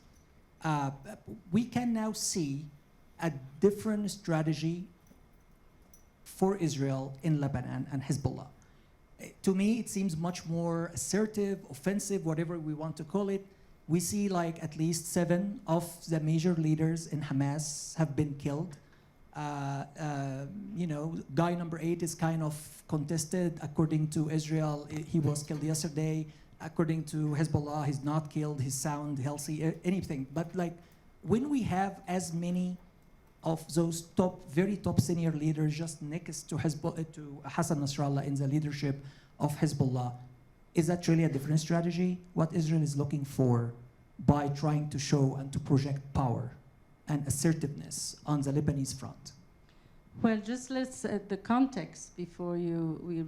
we can now see a different strategy for Israel in Lebanon and Hezbollah. To me, it seems much more assertive, offensive, whatever we want to call it. We see like at least 7 of the major leaders in Hamas have been killed. Guy number 8 is kind of contested. According to Israel, he was killed yesterday. According to Hezbollah, he's not killed. He's sound, healthy, anything. But like, when we have as many of those very top senior leaders just next to Hassan Nasrallah in the leadership of Hezbollah, is that really a different strategy? What Israel is looking for by trying to show and to project power and assertiveness on the Lebanese front? Well, just let's set the context before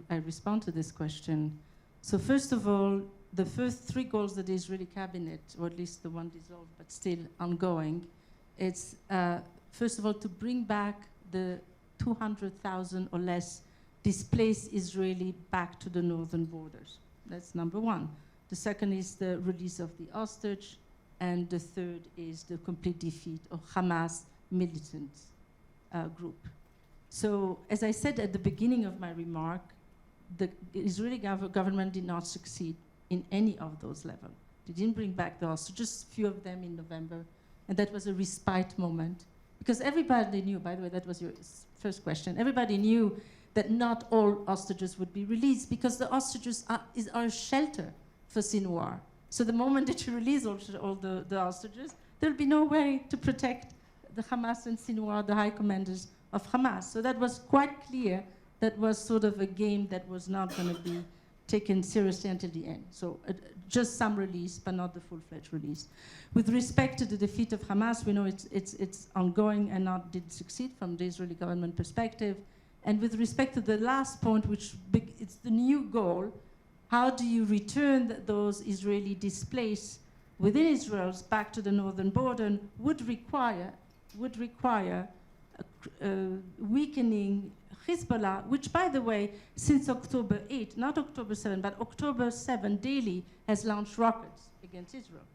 I respond to this question. So first of all, the first 3 goals that the Israeli cabinet, or at least the one dissolved but still ongoing, it's first of all to bring back the 200,000 or less displaced Israeli back to the northern borders. That's number 1. The second is the release of the hostage, and the third is the complete defeat of Hamas militant group. So, as I said at the beginning of my remark, the Israeli government did not succeed in any of those levels. They didn't bring back the hostages, few of them in November, and that was a respite moment. Because everybody knew, by the way, that was your first question, everybody knew that not all hostages would be released because the hostages are a shelter for Sinwar. So the moment that you release all the hostages, there'll be no way to protect the Hamas and Sinwar, the high commanders of Hamas. So that was quite clear. That was sort of a game that was not going to be taken seriously until the end. So just some release, but not the full-fledged release. With respect to the defeat of Hamas, we know it's ongoing and did succeed from the Israeli government perspective. And with respect to the last point, which it's the new goal, how do you return those Israeli displaced within Israel back to the northern border would require weakening Hezbollah, which, by the way, since October 8, not October 7, but October 7 daily has launched rockets against Israel.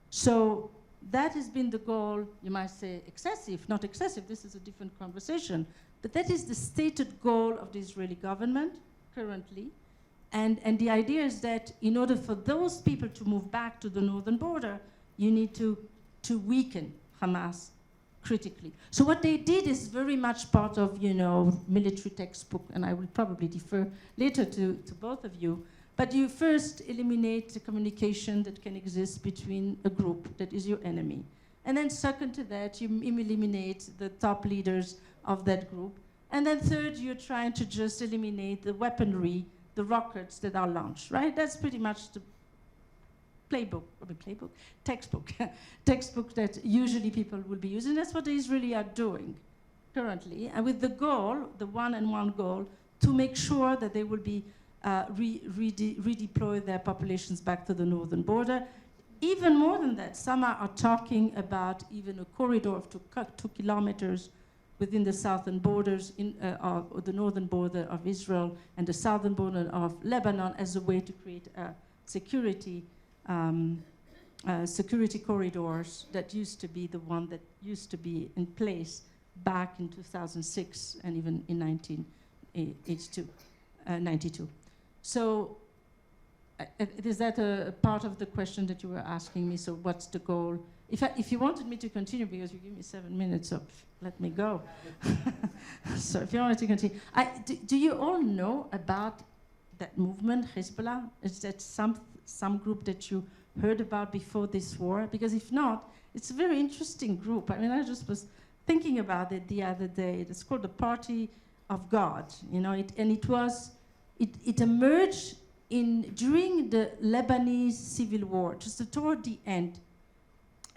So that has been the goal. You might say excessive, not excessive, this is a different conversation, but that is the stated goal of the Israeli government currently. And the idea is that in order for those people to move back to the northern border, you need to weaken Hamas critically. So what they did is very much part of, military textbook, and I will probably defer later to both of you. But you first eliminate the communication that can exist between a group that is your enemy. And then second to that, you eliminate the top leaders of that group. And then third, you're trying to just eliminate the weaponry, the rockets that are launched, right? That's pretty much the textbook that usually people will be using. That's what the Israelis are doing currently. And with the goal, the one goal, to make sure that they will be redeploy their populations back to the northern border. Even more than that, some are talking about even a corridor of 2 kilometers within the southern borders, or the northern border of Israel and the southern border of Lebanon as a way to create a security corridors that used to be the one that used to be in place back in 2006 and even in 92. So is that a part of the question that you were asking me? So what's the goal? If you wanted me to continue, because you give me 7 minutes, so let me go. So if you wanted to continue. Do you all know about that movement, Hezbollah? Is that some group that you heard about before this war? Because if not, it's a very interesting group. I mean, I just was thinking about it the other day. It's called the Party of God, it emerged during the Lebanese civil war, just toward the end.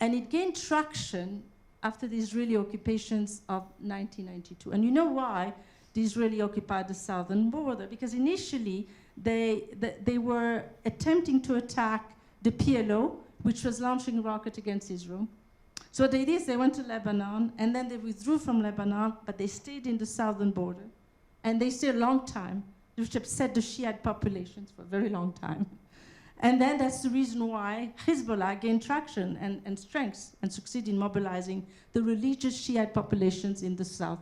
And it gained traction after the Israeli occupations of 1992. And you know why the Israeli occupied the southern border? Because initially, they were attempting to attack the PLO, which was launching a rocket against Israel. So what they did is they went to Lebanon, and then they withdrew from Lebanon, but they stayed in the southern border. And they stayed a long time which upset the Shiite populations for a very long time. And then that's the reason why Hezbollah gained traction and strength and succeeded in mobilizing the religious Shiite populations in the south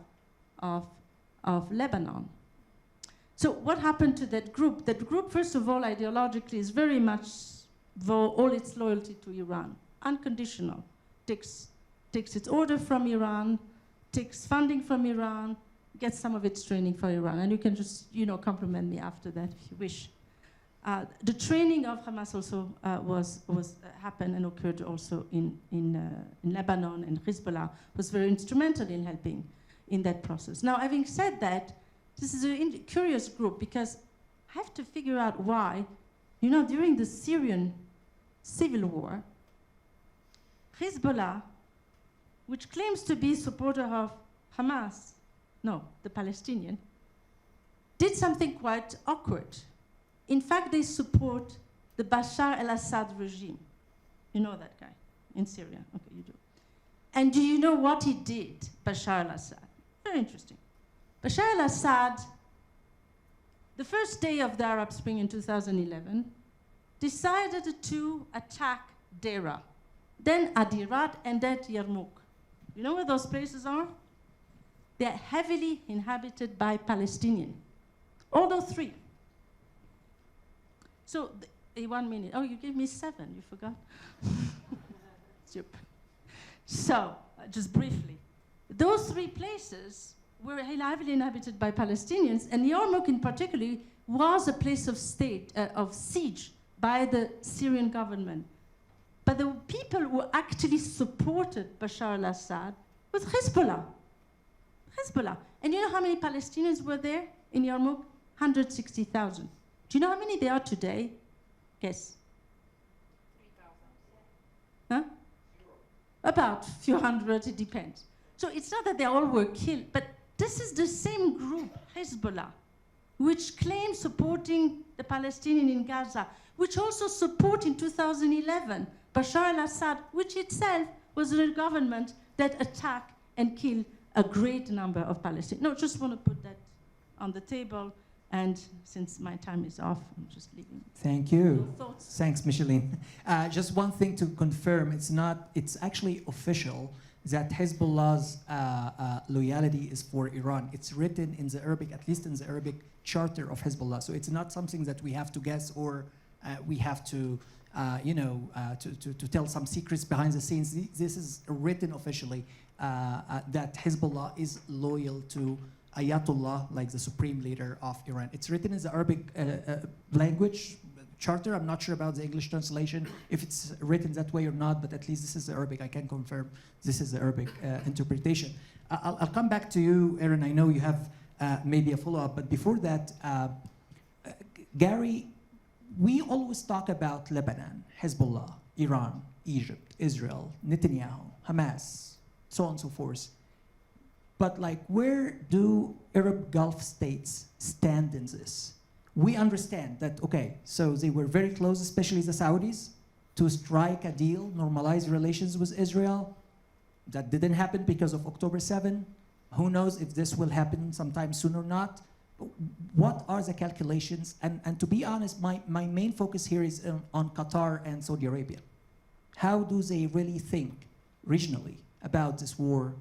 of Lebanon. So what happened to that group? That group, first of all, ideologically is very much for all its loyalty to Iran, unconditional. Takes its order from Iran, takes funding from Iran, gets some of its training from Iran. And you can just, compliment me after that if you wish. The training of Hamas also happened and occurred also in Lebanon, and Hezbollah was very instrumental in helping in that process. Now, having said that, this is a curious group because I have to figure out why, during the Syrian civil war, Hezbollah, which claims to be a supporter of Hamas, the Palestinian, did something quite awkward. In fact, they support the Bashar al-Assad regime. You know that guy in Syria. Okay, you do. And do you know what he did, Bashar al-Assad? Very interesting. Bashar al-Assad, the first day of the Arab Spring in 2011, decided to attack Deraa, then Adirat, and then Yarmouk. You know where those places are? They're heavily inhabited by Palestinians. All those three. So, 1 minute. Oh, you gave me 7, you forgot? Super. So, just briefly. Those 3 places were heavily inhabited by Palestinians, and Yarmouk in particular was a place of siege by the Syrian government. But the people who actually supported Bashar al-Assad was Hezbollah. Hezbollah. And you know how many Palestinians were there in Yarmouk? 160,000. Do you know how many there are today? Guess. 3,000. Huh? About a few hundred, it depends. So it's not that they all were killed, but this is the same group, Hezbollah, which claims supporting the Palestinians in Gaza, which also support in 2011 Bashar al-Assad, which itself was a government that attacked and killed a great number of Palestinians. No, just want to put that on the table. And since my time is off, I'm just leaving. Thank you. Your thoughts? Thanks, Micheline. Just one thing to confirm, it's actually official that Hezbollah's loyalty is for Iran. It's written in the Arabic, at least in the Arabic charter of Hezbollah. So it's not something that we have to guess or we have to, to tell some secrets behind the scenes. This is written officially that Hezbollah is loyal to Ayatollah, like the supreme leader of Iran. It's written in the Arabic language charter. I'm not sure about the English translation, if it's written that way or not, but at least this is the Arabic. I can confirm this is the Arabic interpretation. I'll come back to you, Aaron. I know you have maybe a follow-up, but before that, Gary, we always talk about Lebanon, Hezbollah, Iran, Egypt, Israel, Netanyahu, Hamas, so on and so forth. But where do Arab Gulf states stand in this? We understand that, okay, so they were very close, especially the Saudis, to strike a deal, normalize relations with Israel. That didn't happen because of October 7. Who knows if this will happen sometime soon or not? What are the calculations? And to be honest, my main focus here is on Qatar and Saudi Arabia. How do they really think regionally about this war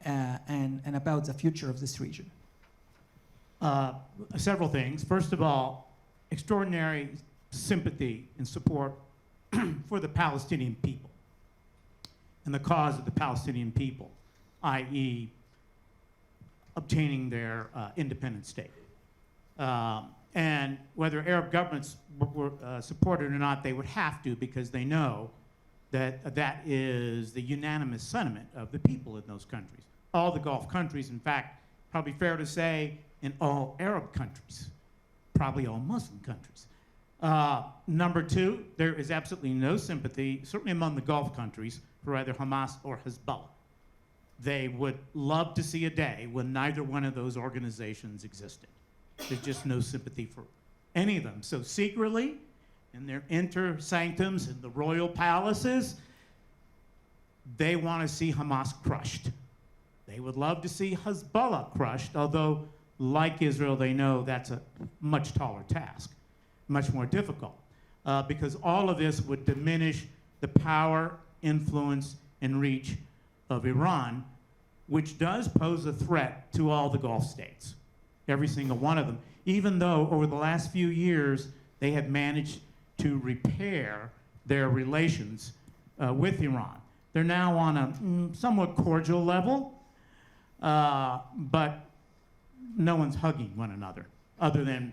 and about the future of this region? Several things. First of all, extraordinary sympathy and support for the Palestinian people and the cause of the Palestinian people, i.e. obtaining their independent state. And whether Arab governments were supported or not, they would have to, because they know that that is the unanimous sentiment of the people in those countries. All the Gulf countries, in fact, probably fair to say, in all Arab countries, probably all Muslim countries. Number 2, there is absolutely no sympathy, certainly among the Gulf countries, for either Hamas or Hezbollah. They would love to see a day when neither one of those organizations existed. There's just no sympathy for any of them. So secretly, in their inter sanctums in the royal palaces, they want to see Hamas crushed. They would love to see Hezbollah crushed, although like Israel, they know that's a much taller task, much more difficult, because all of this would diminish the power, influence, and reach of Iran, which does pose a threat to all the Gulf states, every single one of them, even though over the last few years they have managed to repair their relations with Iran. They're now on a somewhat cordial level, but no one's hugging one another, other than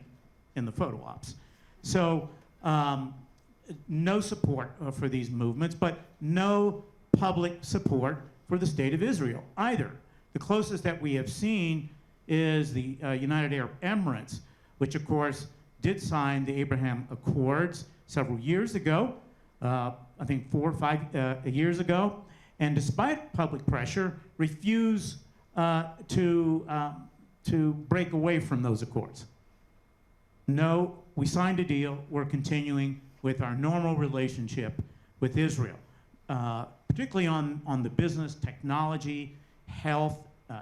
in the photo ops. So no support for these movements, but no public support for the state of Israel either. The closest that we have seen is the United Arab Emirates, which of course did sign the Abraham Accords several years ago, I think 4 or 5 years ago, and despite public pressure, refused to break away from those accords. No, we signed a deal, we're continuing with our normal relationship with Israel, particularly on the business, technology, health,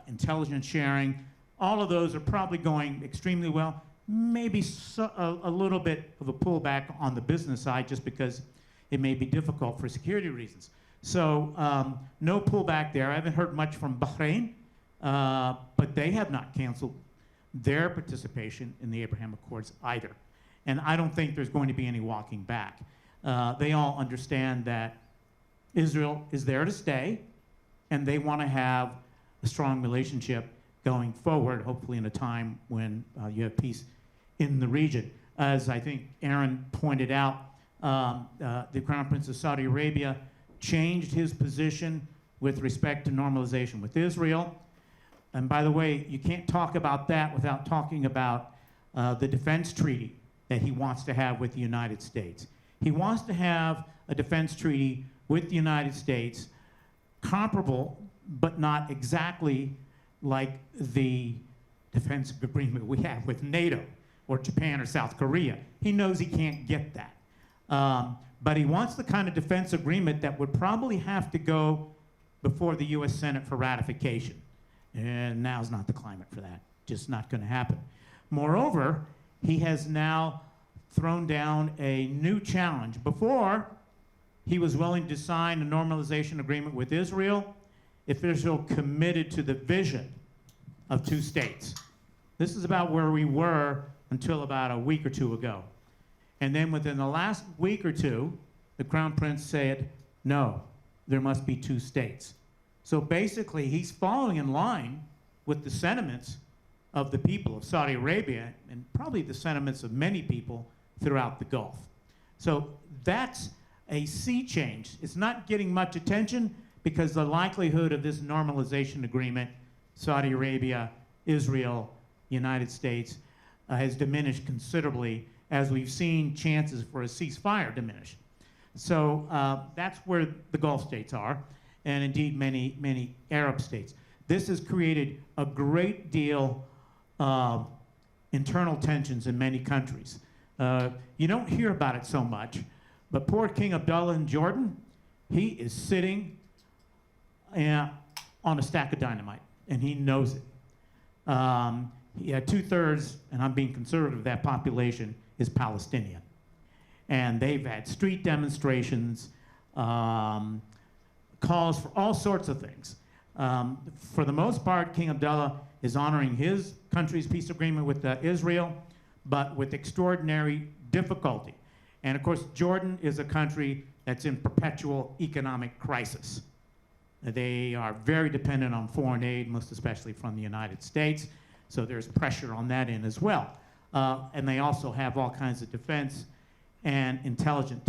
intelligence sharing. All of those are probably going extremely well. Maybe a little bit of a pullback on the business side just because it may be difficult for security reasons. So no pullback there. I haven't heard much from Bahrain, but they have not canceled their participation in the Abraham Accords either. And I don't think there's going to be any walking back. They all understand that Israel is there to stay, and they want to have a strong relationship going forward, hopefully in a time when you have peace in the region. As I think Aaron pointed out, the Crown Prince of Saudi Arabia changed his position with respect to normalization with Israel. And by the way, you can't talk about that without talking about the defense treaty that he wants to have with the United States. He wants to have a defense treaty with the United States comparable, but not exactly like the defense agreement we have with NATO or Japan or South Korea. He knows he can't get that. But he wants the kind of defense agreement that would probably have to go before the US Senate for ratification. And now's not the climate for that. Just not going to happen. Moreover, he has now thrown down a new challenge. Before, he was willing to sign a normalization agreement with Israel if Israel committed to the vision of 2 states. This is about where we were until about a week or 2 ago. And then within the last week or 2, the Crown Prince said, no, there must be 2 states. So basically, he's following in line with the sentiments of the people of Saudi Arabia and probably the sentiments of many people throughout the Gulf. So that's a sea change. It's not getting much attention because the likelihood of this normalization agreement, Saudi Arabia, Israel, United States, has diminished considerably as we've seen chances for a ceasefire diminish. So that's where the Gulf states are, and indeed many, many Arab states. This has created a great deal of internal tensions in many countries. You don't hear about it so much, but poor King Abdullah in Jordan, he is sitting on a stack of dynamite, and he knows it. He had 2/3, and I'm being conservative, of that population is Palestinian. And they've had street demonstrations, calls for all sorts of things. For the most part, King Abdullah is honoring his country's peace agreement with Israel, but with extraordinary difficulty. And of course, Jordan is a country that's in perpetual economic crisis. They are very dependent on foreign aid, most especially from the United States, so there's pressure on that end as well. And they also have all kinds of defense and intelligence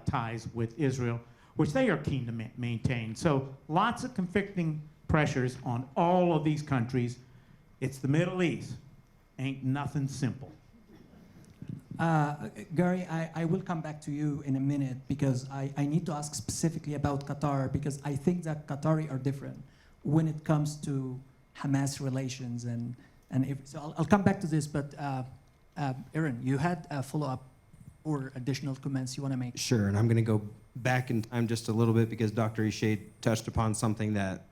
ties with Israel, which they are keen to maintain. So lots of conflicting pressures on all of these countries. It's the Middle East. Ain't nothing simple. Gary, I will come back to you in a minute because I need to ask specifically about Qatar because I think that Qatari are different when it comes to Hamas relations so I'll come back to this, but Aaron, you had a follow-up or additional comments you want to make? Sure, and I'm going to go back in time just a little bit because Dr. Ishay touched upon something that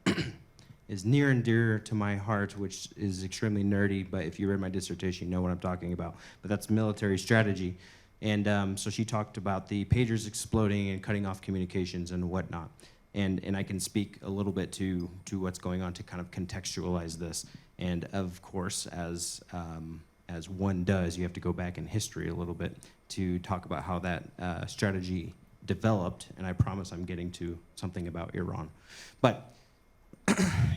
is near and dear to my heart, which is extremely nerdy, but if you read my dissertation, you know what I'm talking about. But that's military strategy. And so she talked about the pagers exploding and cutting off communications and whatnot. And I can speak a little bit to what's going on to kind of contextualize this. And of course, as one does, you have to go back in history a little bit to talk about how that strategy developed. And I promise I'm getting to something about Iran. But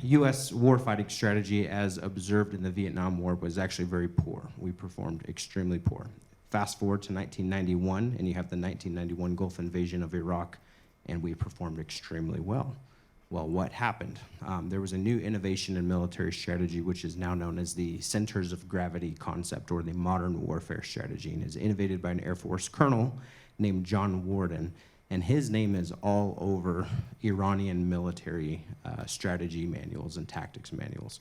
U.S. warfighting strategy as observed in the Vietnam War was actually very poor. We performed extremely poor. Fast forward to 1991, and you have the 1991 Gulf invasion of Iraq, and we performed extremely well. Well, what happened? There was a new innovation in military strategy, which is now known as the centers of gravity concept, or the modern warfare strategy, and is innovated by an Air Force colonel named John Warden. And his name is all over Iranian military strategy manuals and tactics manuals.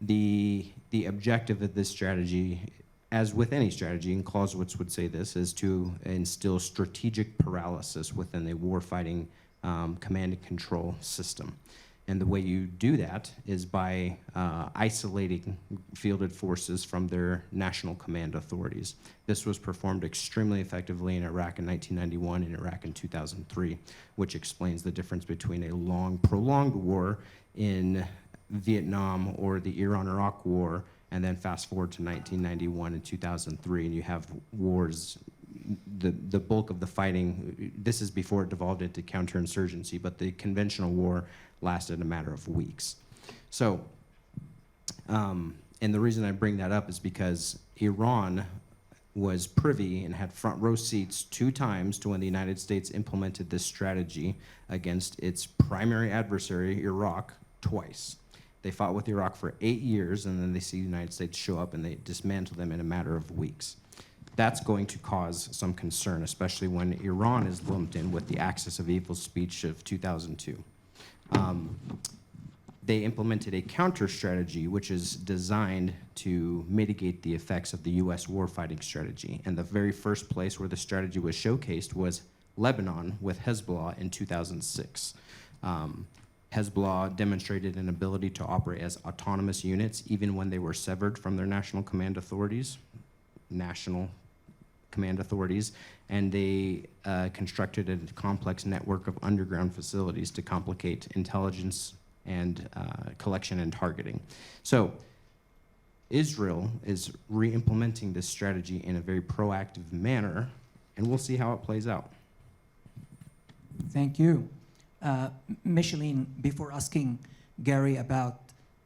The objective of this strategy, as with any strategy, and Clausewitz would say this, is to instill strategic paralysis within a warfighting command and control system. And the way you do that is by isolating fielded forces from their national command authorities. This was performed extremely effectively in Iraq in 1991 and Iraq in 2003, which explains the difference between a long, prolonged war in Vietnam or the Iran-Iraq War, and then fast forward to 1991 and 2003, and you have wars. The bulk of the fighting, this is before it devolved into counterinsurgency, but the conventional war lasted a matter of weeks. So, and the reason I bring that up is because Iran was privy and had front row seats 2 times to when the United States implemented this strategy against its primary adversary, Iraq, twice. They fought with Iraq for 8 years, and then they see the United States show up and they dismantle them in a matter of weeks. That's going to cause some concern, especially when Iran is lumped in with the Axis of Evil speech of 2002. They implemented a counter strategy which is designed to mitigate the effects of the U.S. warfighting strategy. And the very first place where the strategy was showcased was Lebanon with Hezbollah in 2006. Hezbollah demonstrated an ability to operate as autonomous units even when they were severed from their national command authorities, and they constructed a complex network of underground facilities to complicate intelligence and collection and targeting. So Israel is re-implementing this strategy in a very proactive manner, and we'll see how it plays out. Thank you. Micheline, before asking Gary about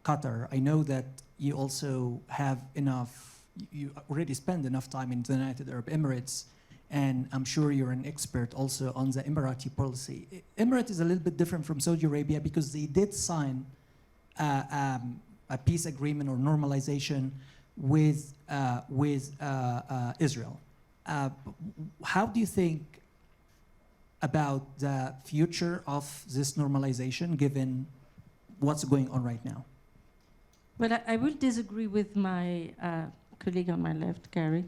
Qatar, I know that you also have enough, you already spend enough time in the United Arab Emirates, and I'm sure you're an expert also on the Emirati policy. Emirates is a little bit different from Saudi Arabia because they did sign a peace agreement or normalization with Israel. How do you think about the future of this normalization given what's going on right now? Well, I will disagree with my colleague on my left, Gary,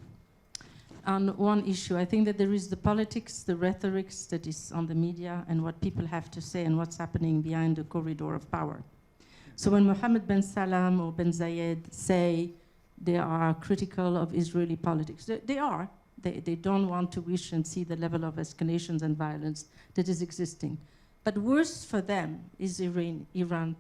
on one issue. I think that there is the politics, the rhetorics that is on the media and what people have to say and what's happening behind the corridor of power. So when Mohammed bin Salman or bin Zayed say they are critical of Israeli politics, they are. They don't want to wish and see the level of escalations and violence that is existing. But worse for them is Iran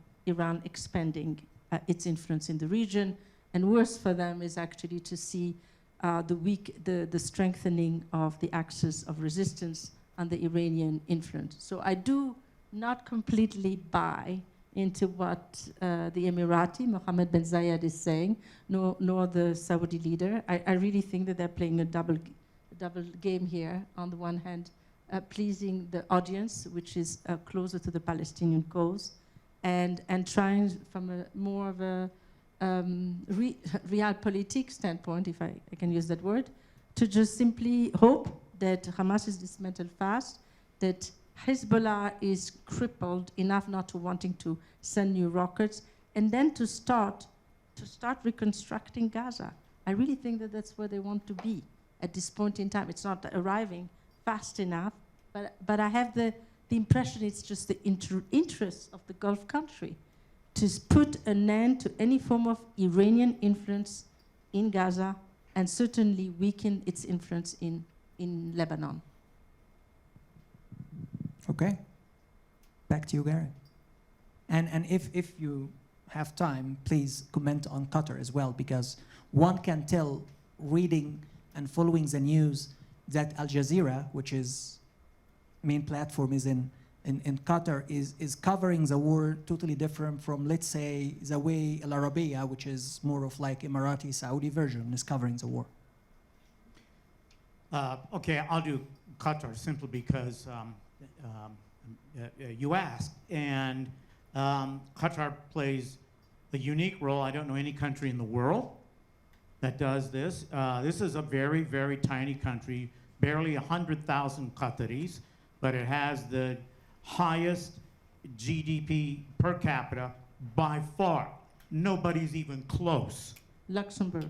expanding its influence in the region, and worse for them is actually to see the strengthening of the axis of resistance and the Iranian influence. So I do not completely buy into what the Emirati, Mohammed bin Zayed, is saying, nor the Saudi leader. I really think that they're playing a double game here. On the one hand, pleasing the audience, which is closer to the Palestinian cause, and trying from a more of a realpolitik standpoint, if I can use that word, to just simply hope that Hamas is dismantled fast, that Hezbollah is crippled enough not to wanting to send new rockets, and then to start reconstructing Gaza. I really think that that's where they want to be at this point in time. It's not arriving fast enough, but I have the impression it's just the interest of the Gulf country to put an end to any form of Iranian influence in Gaza and certainly weaken its influence in Lebanon. Okay. Back to you, Gary. And if you have time, please comment on Qatar as well, because one can tell, reading and following the news, that Al Jazeera, which is main platform is in Qatar, is covering the war totally different from, let's say, the way Al Arabiya, which is more of like Emirati, Saudi version, is covering the war. Okay, I'll do Qatar simply because you asked. And Qatar plays a unique role. I don't know any country in the world that does this. This is a very, very tiny country, barely 100,000 Qataris, but it has the highest GDP per capita by far. Nobody's even close. Luxembourg.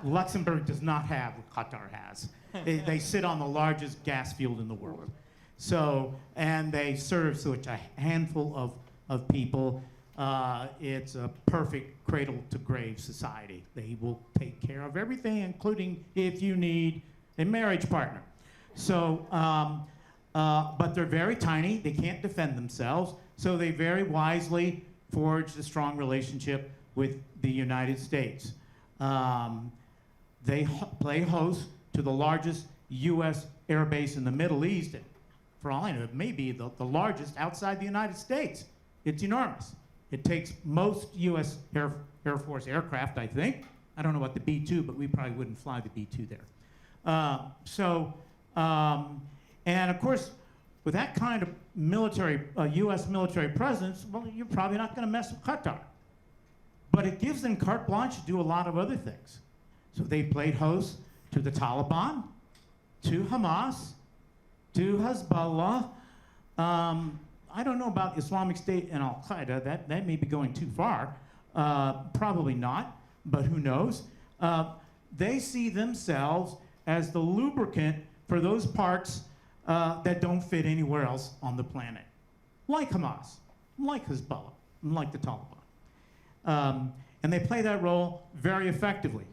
Luxembourg does not have what Qatar has. They sit on the largest gas field in the world. So, and they serve such a handful of people. It's a perfect cradle-to-grave society. They will take care of everything, including if you need a marriage partner. So, but they're very tiny. They can't defend themselves. So they very wisely forged a strong relationship with the United States. They play host to the largest U.S. air base in the Middle East. For all I know, it may be the largest outside the United States. It's enormous. It takes most U.S. Air Force aircraft, I think. I don't know about the B-2, but we probably wouldn't fly the B-2 there. And of course, with that kind of military, U.S. military presence, well, you're probably not going to mess with Qatar. But it gives them carte blanche to do a lot of other things. So they played host to the Taliban, to Hamas, to Hezbollah. I don't know about Islamic State and Al-Qaeda. That may be going too far. Probably not, but who knows? They see themselves as the lubricant for those parts that don't fit anywhere else on the planet, like Hamas, like Hezbollah, like the Taliban. And they play that role very effectively.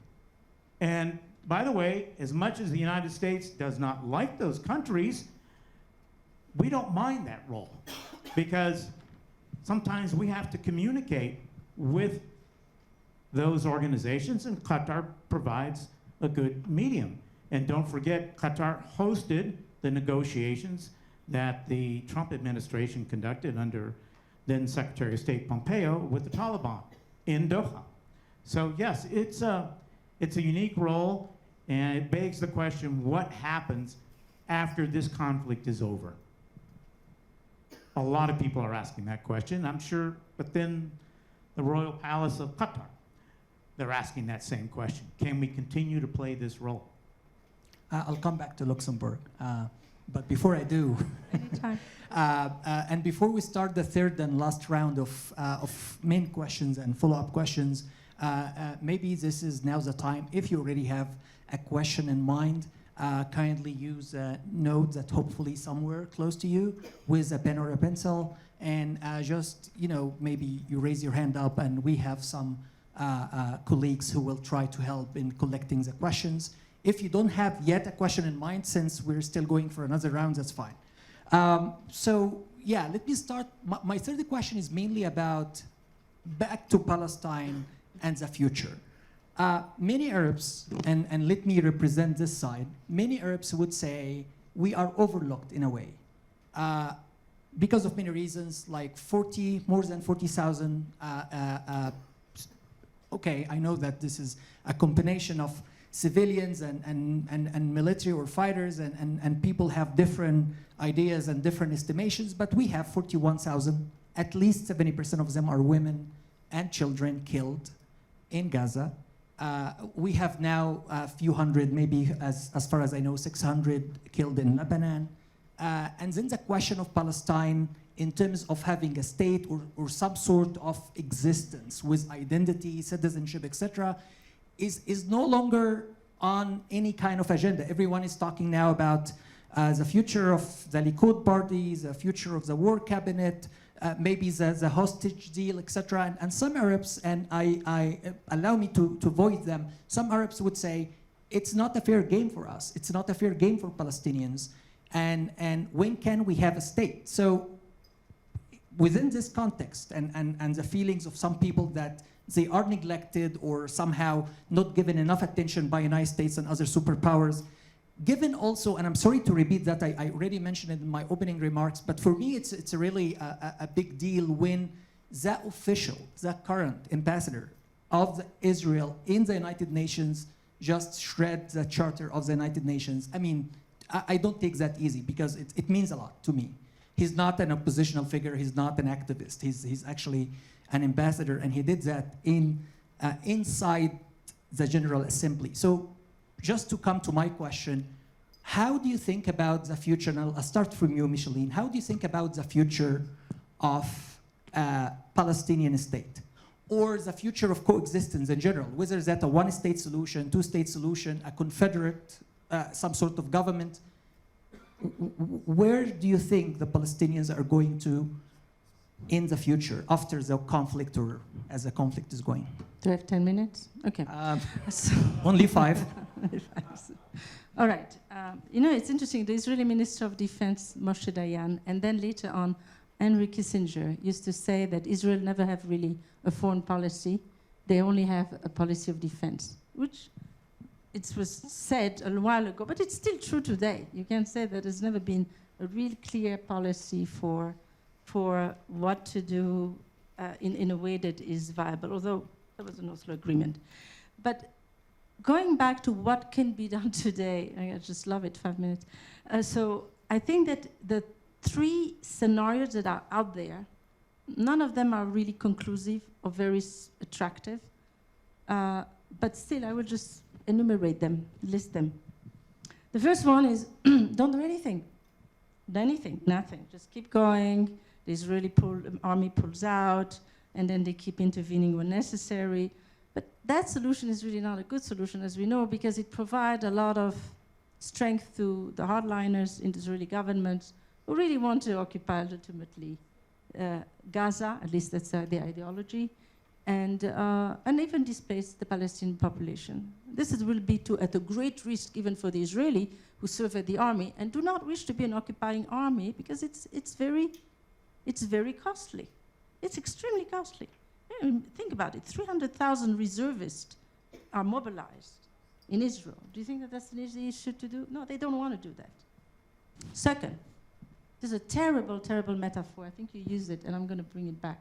And by the way, as much as the United States does not like those countries, we don't mind that role, because sometimes we have to communicate with those organizations, and Qatar provides a good medium. And don't forget, Qatar hosted the negotiations that the Trump administration conducted under then Secretary of State Pompeo with the Taliban in Doha. So yes, it's a unique role, and it begs the question, what happens after this conflict is over? A lot of people are asking that question, I'm sure, within the Royal Palace of Qatar. They're asking that same question. Can we continue to play this role? I'll come back to Luxembourg, but before I do, Anytime. and before we start the third and last round of main questions and follow-up questions, maybe this is now the time, if you already have a question in mind, kindly use a note that hopefully somewhere close to you with a pen or a pencil, and just, maybe you raise your hand up, and we have some colleagues who will try to help in collecting the questions. If you don't have yet a question in mind, since we're still going for another round, that's fine. So yeah, let me start. My third question is mainly about back to Palestine and the future. Many Arabs, and let me represent this side, many Arabs would say we are overlooked in a way. Because of many reasons, like more than 40,000, okay, I know that this is a combination of civilians and military or fighters, and people have different ideas and different estimations, but we have 41,000, at least 70% of them are women and children killed in Gaza. We have now a few hundred, maybe as far as I know, 600 killed in Lebanon. And then the question of Palestine in terms of having a state or some sort of existence with identity, citizenship, etc., is no longer on any kind of agenda. Everyone is talking now about the future of the Likud party, the future of the war cabinet, maybe the hostage deal, etc. And some Arabs, and I allow me to voice them, some Arabs would say, it's not a fair game for us. It's not a fair game for Palestinians. And when can we have a state? So within this context and the feelings of some people that they are neglected or somehow not given enough attention by United States and other superpowers, given also, and I'm sorry to repeat that, I already mentioned it in my opening remarks, but for me it's really a big deal when the official, the current ambassador of Israel in the United Nations just shred the charter of the United Nations. I mean, I don't take that easy because it means a lot to me. He's not an oppositional figure, he's not an activist, he's actually an ambassador, and he did that inside the General Assembly. So just to come to my question, how do you think about the future, and I'll start from you, Micheline, how do you think about the future of Palestinian state? Or the future of coexistence in general, whether that's a one-state solution, two-state solution, a confederate, some sort of government. Where do you think the Palestinians are going to in the future after the conflict or as the conflict is going? Do I have 10 minutes? Okay. Only 5. All right. You know, it's interesting. The Israeli Minister of Defense, Moshe Dayan, and then later on, Henry Kissinger used to say that Israel never have really a foreign policy. They only have a policy of defense, which it was said a while ago, but it's still true today. You can say that there's never been a real clear policy for what to do in a way that is viable, although there was an Oslo agreement. But going back to what can be done today, I just love it, 5 minutes. So I think that the 3 scenarios that are out there, none of them are really conclusive or very attractive. But still, I will just enumerate them, list them. The first one is don't do anything. Nothing. Just keep going. The Israeli army pulls out, and then they keep intervening when necessary. But that solution is really not a good solution, as we know, because it provides a lot of strength to the hardliners in the Israeli government who really want to occupy ultimately Gaza, at least that's the ideology, and even displace the Palestinian population. This will be at a great risk even for the Israeli who serve at the army and do not wish to be an occupying army because it's very costly. It's extremely costly. Think about it, 300,000 reservists are mobilized in Israel. Do you think that that's an easy issue to do? No, they don't want to do that. Second, there's a terrible, terrible metaphor. I think you used it, and I'm going to bring it back.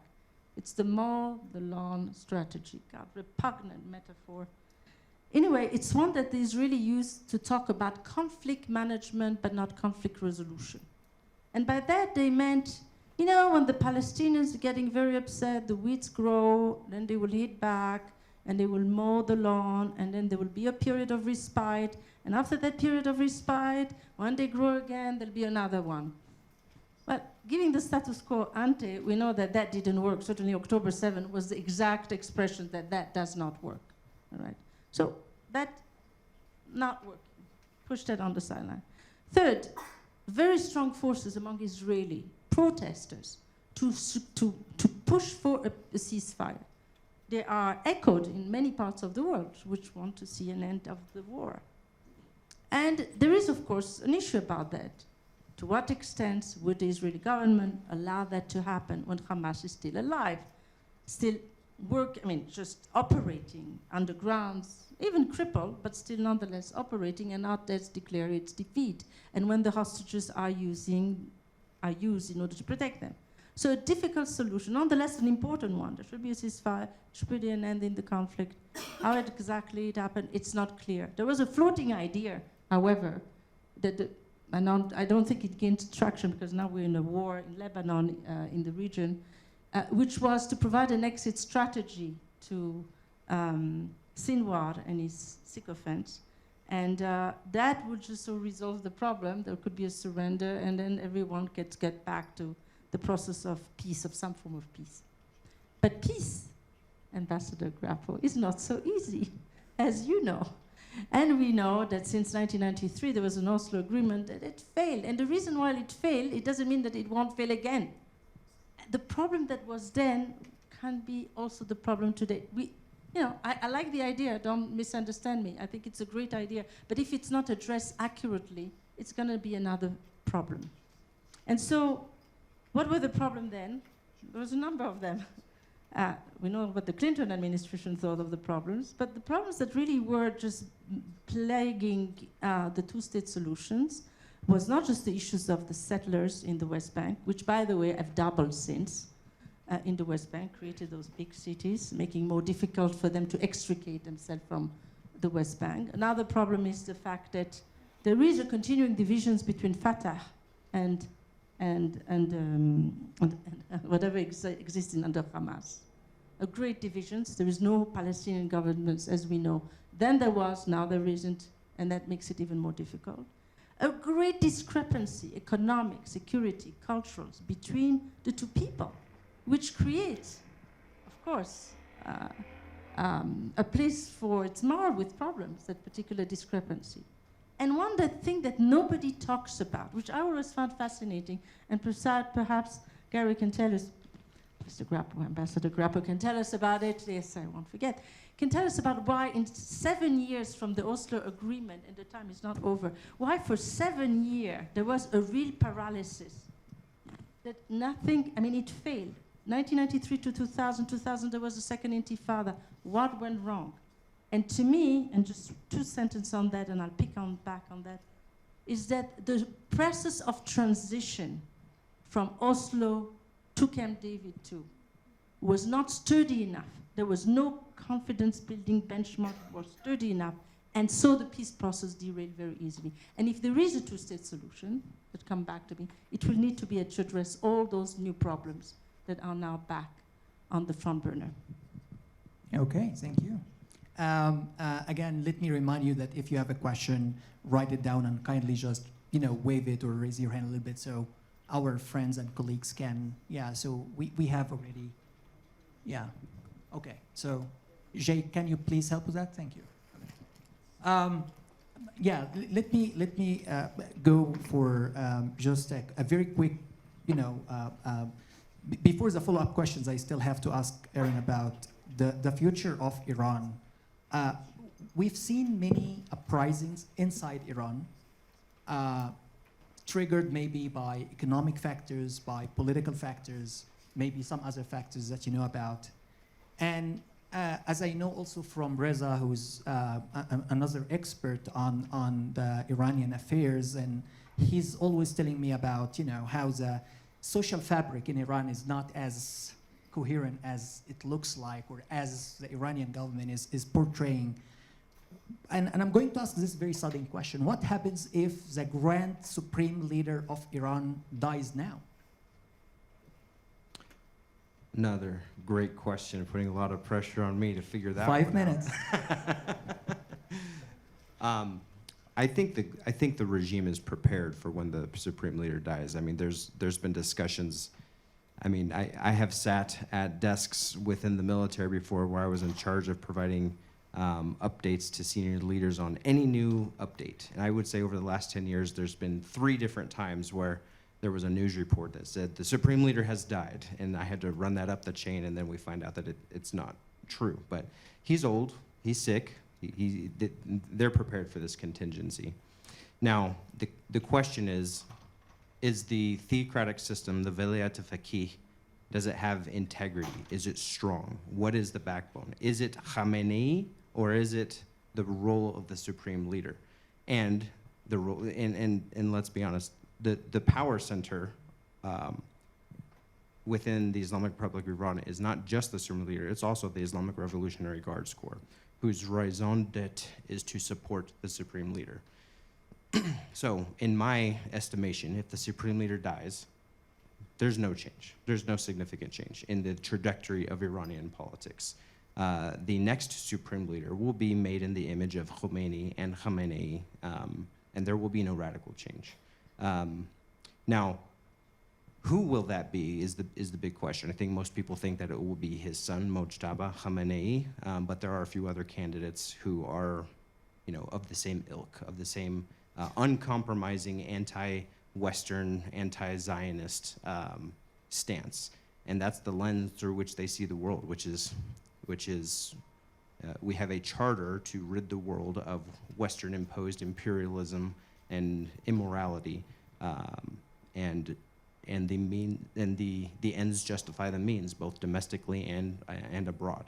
It's the mow the lawn strategy. God, repugnant metaphor. Anyway, it's one that the Israeli used to talk about conflict management, but not conflict resolution. And by that, they meant, you know, when the Palestinians are getting very upset, the weeds grow, then they will hit back, and they will mow the lawn, and then there will be a period of respite. And after that period of respite, when they grow again, there'll be another one. But given the status quo ante, we know that that didn't work. Certainly October 7 was the exact expression that that does not work. All right. So that not working. Push that on the sideline. Third, very strong forces among Israeli protesters to push for a ceasefire. They are echoed in many parts of the world which want to see an end of the war. And there is, of course, an issue about that. To what extent would the Israeli government allow that to happen when Hamas is still alive, still just operating underground, even crippled, but still nonetheless operating and not yet declare its defeat, and when the hostages are used in order to protect them. So a difficult solution, nonetheless an important one. There should be a ceasefire, there should be an end in the conflict. How exactly it happened, it's not clear. There was a floating idea, however, that I don't think it gained traction because now we're in a war in Lebanon, in the region, which was to provide an exit strategy to Sinwar and his sycophants. And that would just resolve the problem. There could be a surrender, and then everyone gets back to the process of peace, of some form of peace. But peace, Ambassador Grappo, is not so easy, as you know. And we know that since 1993, there was an Oslo agreement that it failed. And the reason why it failed, it doesn't mean that it won't fail again. the problem that was then can be also the problem today. I like the idea, don't misunderstand me. I think it's a great idea. But if it's not addressed accurately, it's going to be another problem. And so, what were the problems then? There was a number of them. We know what the Clinton administration thought of the problems, but the problems that really were just plaguing the two-state solutions was not just the issues of the settlers in the West Bank, which, by the way, have doubled since in the West Bank, created those big cities, making more difficult for them to extricate themselves from the West Bank. Another problem is the fact that there is a continuing divisions between Fatah and whatever existing under Hamas. A great divisions. There is no Palestinian governments, as we know. Then there was, now there isn't, and that makes it even more difficult. A great discrepancy, economic, security, cultural, between the two people, which creates, of course, a place for, it's marred with problems, that particular discrepancy. And one thing that nobody talks about, which I always found fascinating, and perhaps Gary can tell us, Mr. Grappo, Ambassador Grappo can tell us about it, yes, I won't forget, can tell us about why in 7 years from the Oslo Agreement, and the time is not over, why for 7 years there was a real paralysis, that nothing, I mean, it failed. 1993 to 2000 there was a second intifada. What went wrong? And to me, and just 2 sentences on that, and I'll pick back on that, is that the process of transition from Oslo to Camp David II was not sturdy enough. There was no confidence-building benchmark that was sturdy enough, and so the peace process derailed very easily. And if there is a two-state solution, that come back to me, it will need to be to address all those new problems that are now back on the front burner. Okay, thank you. Again, let me remind you that if you have a question, write it down and kindly just, wave it or raise your hand a little bit so our friends and colleagues can, so we have already, okay. So, Jay, can you please help with that? Thank you. Let me go for just a very quick, before the follow-up questions, I still have to ask Erin about the future of Iran. We've seen many uprisings inside Iran, triggered maybe by economic factors, by political factors, maybe some other factors that you know about. And as I know also from Reza, who's another expert on the Iranian affairs, and he's always telling me about, how the social fabric in Iran is not as coherent as it looks like, or as the Iranian government is portraying. And I'm going to ask this very sudden question. What happens if the Grand Supreme Leader of Iran dies now? Another great question, putting a lot of pressure on me to figure that 5 one minutes. out. I think the regime is prepared for when the Supreme Leader dies. I mean, there's been discussions. I mean, I have sat at desks within the military before where I was in charge of providing updates to senior leaders on any new update. And I would say over the last 10 years, there's been 3 different times where there was a news report that said the Supreme Leader has died. And I had to run that up the chain, and then we find out that it's not true. But he's old, he's sick, they're prepared for this contingency. Now, the question is the theocratic system, the Velayat Faqih, does it have integrity? Is it strong? What is the backbone? Is it Khamenei, or is it the role of the Supreme Leader? And the role, and let's be honest, the power center within the Islamic Republic of Iran is not just the Supreme Leader, it's also the Islamic Revolutionary Guards Corps, whose raison d'etre is to support the Supreme Leader. So, in my estimation, if the Supreme Leader dies, there's no change. There's no significant change in the trajectory of Iranian politics. The next Supreme Leader will be made in the image of Khomeini and Khamenei, and there will be no radical change. Now, who will that be is the big question. I think most people think that it will be his son, Mojtaba Khamenei, but there are a few other candidates who are, of the same ilk, of the same uncompromising anti-Western, anti-Zionist stance. and that's the lens through which they see the world, which is we have a charter to rid the world of Western imposed imperialism and immorality, and the ends justify the means, both domestically and abroad.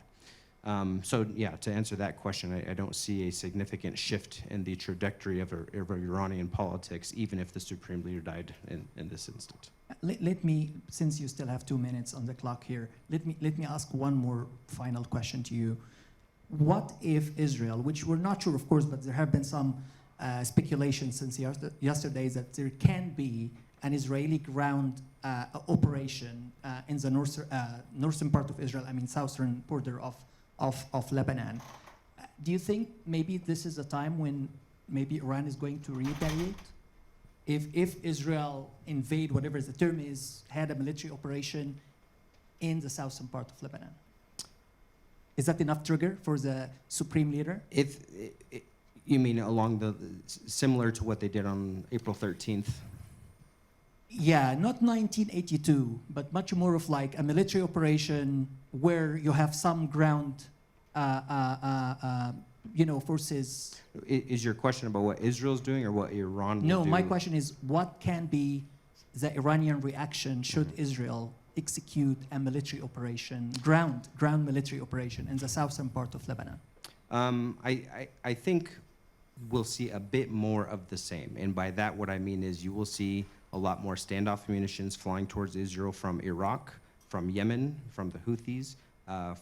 So yeah, to answer that question, I don't see a significant shift in the trajectory of Iranian politics, even if the supreme leader died in this instant. Let me, since you still have 2 minutes on the clock here, let me ask one more final question to you. What if Israel, which we're not sure, of course, but there have been some speculation since yesterday that there can be an Israeli ground operation in the northern part of Israel, I mean southern border of Lebanon. Do you think maybe this is a time when maybe Iran is going to retaliate? If Israel invade, whatever the term is, had a military operation in the southern part of Lebanon? Is that enough trigger for the supreme leader? If you mean along the similar to what they did on April 13th? Yeah, not 1982, but much more of like a military operation where you have some ground, forces. Is your question about what Israel's doing or what Iran will do? No, my question is what can be the Iranian reaction should Israel execute a military operation, ground military operation in the southern part of Lebanon? I think we'll see a bit more of the same. And by that, what I mean is you will see a lot more standoff munitions flying towards Israel from Iraq, from Yemen, from the Houthis,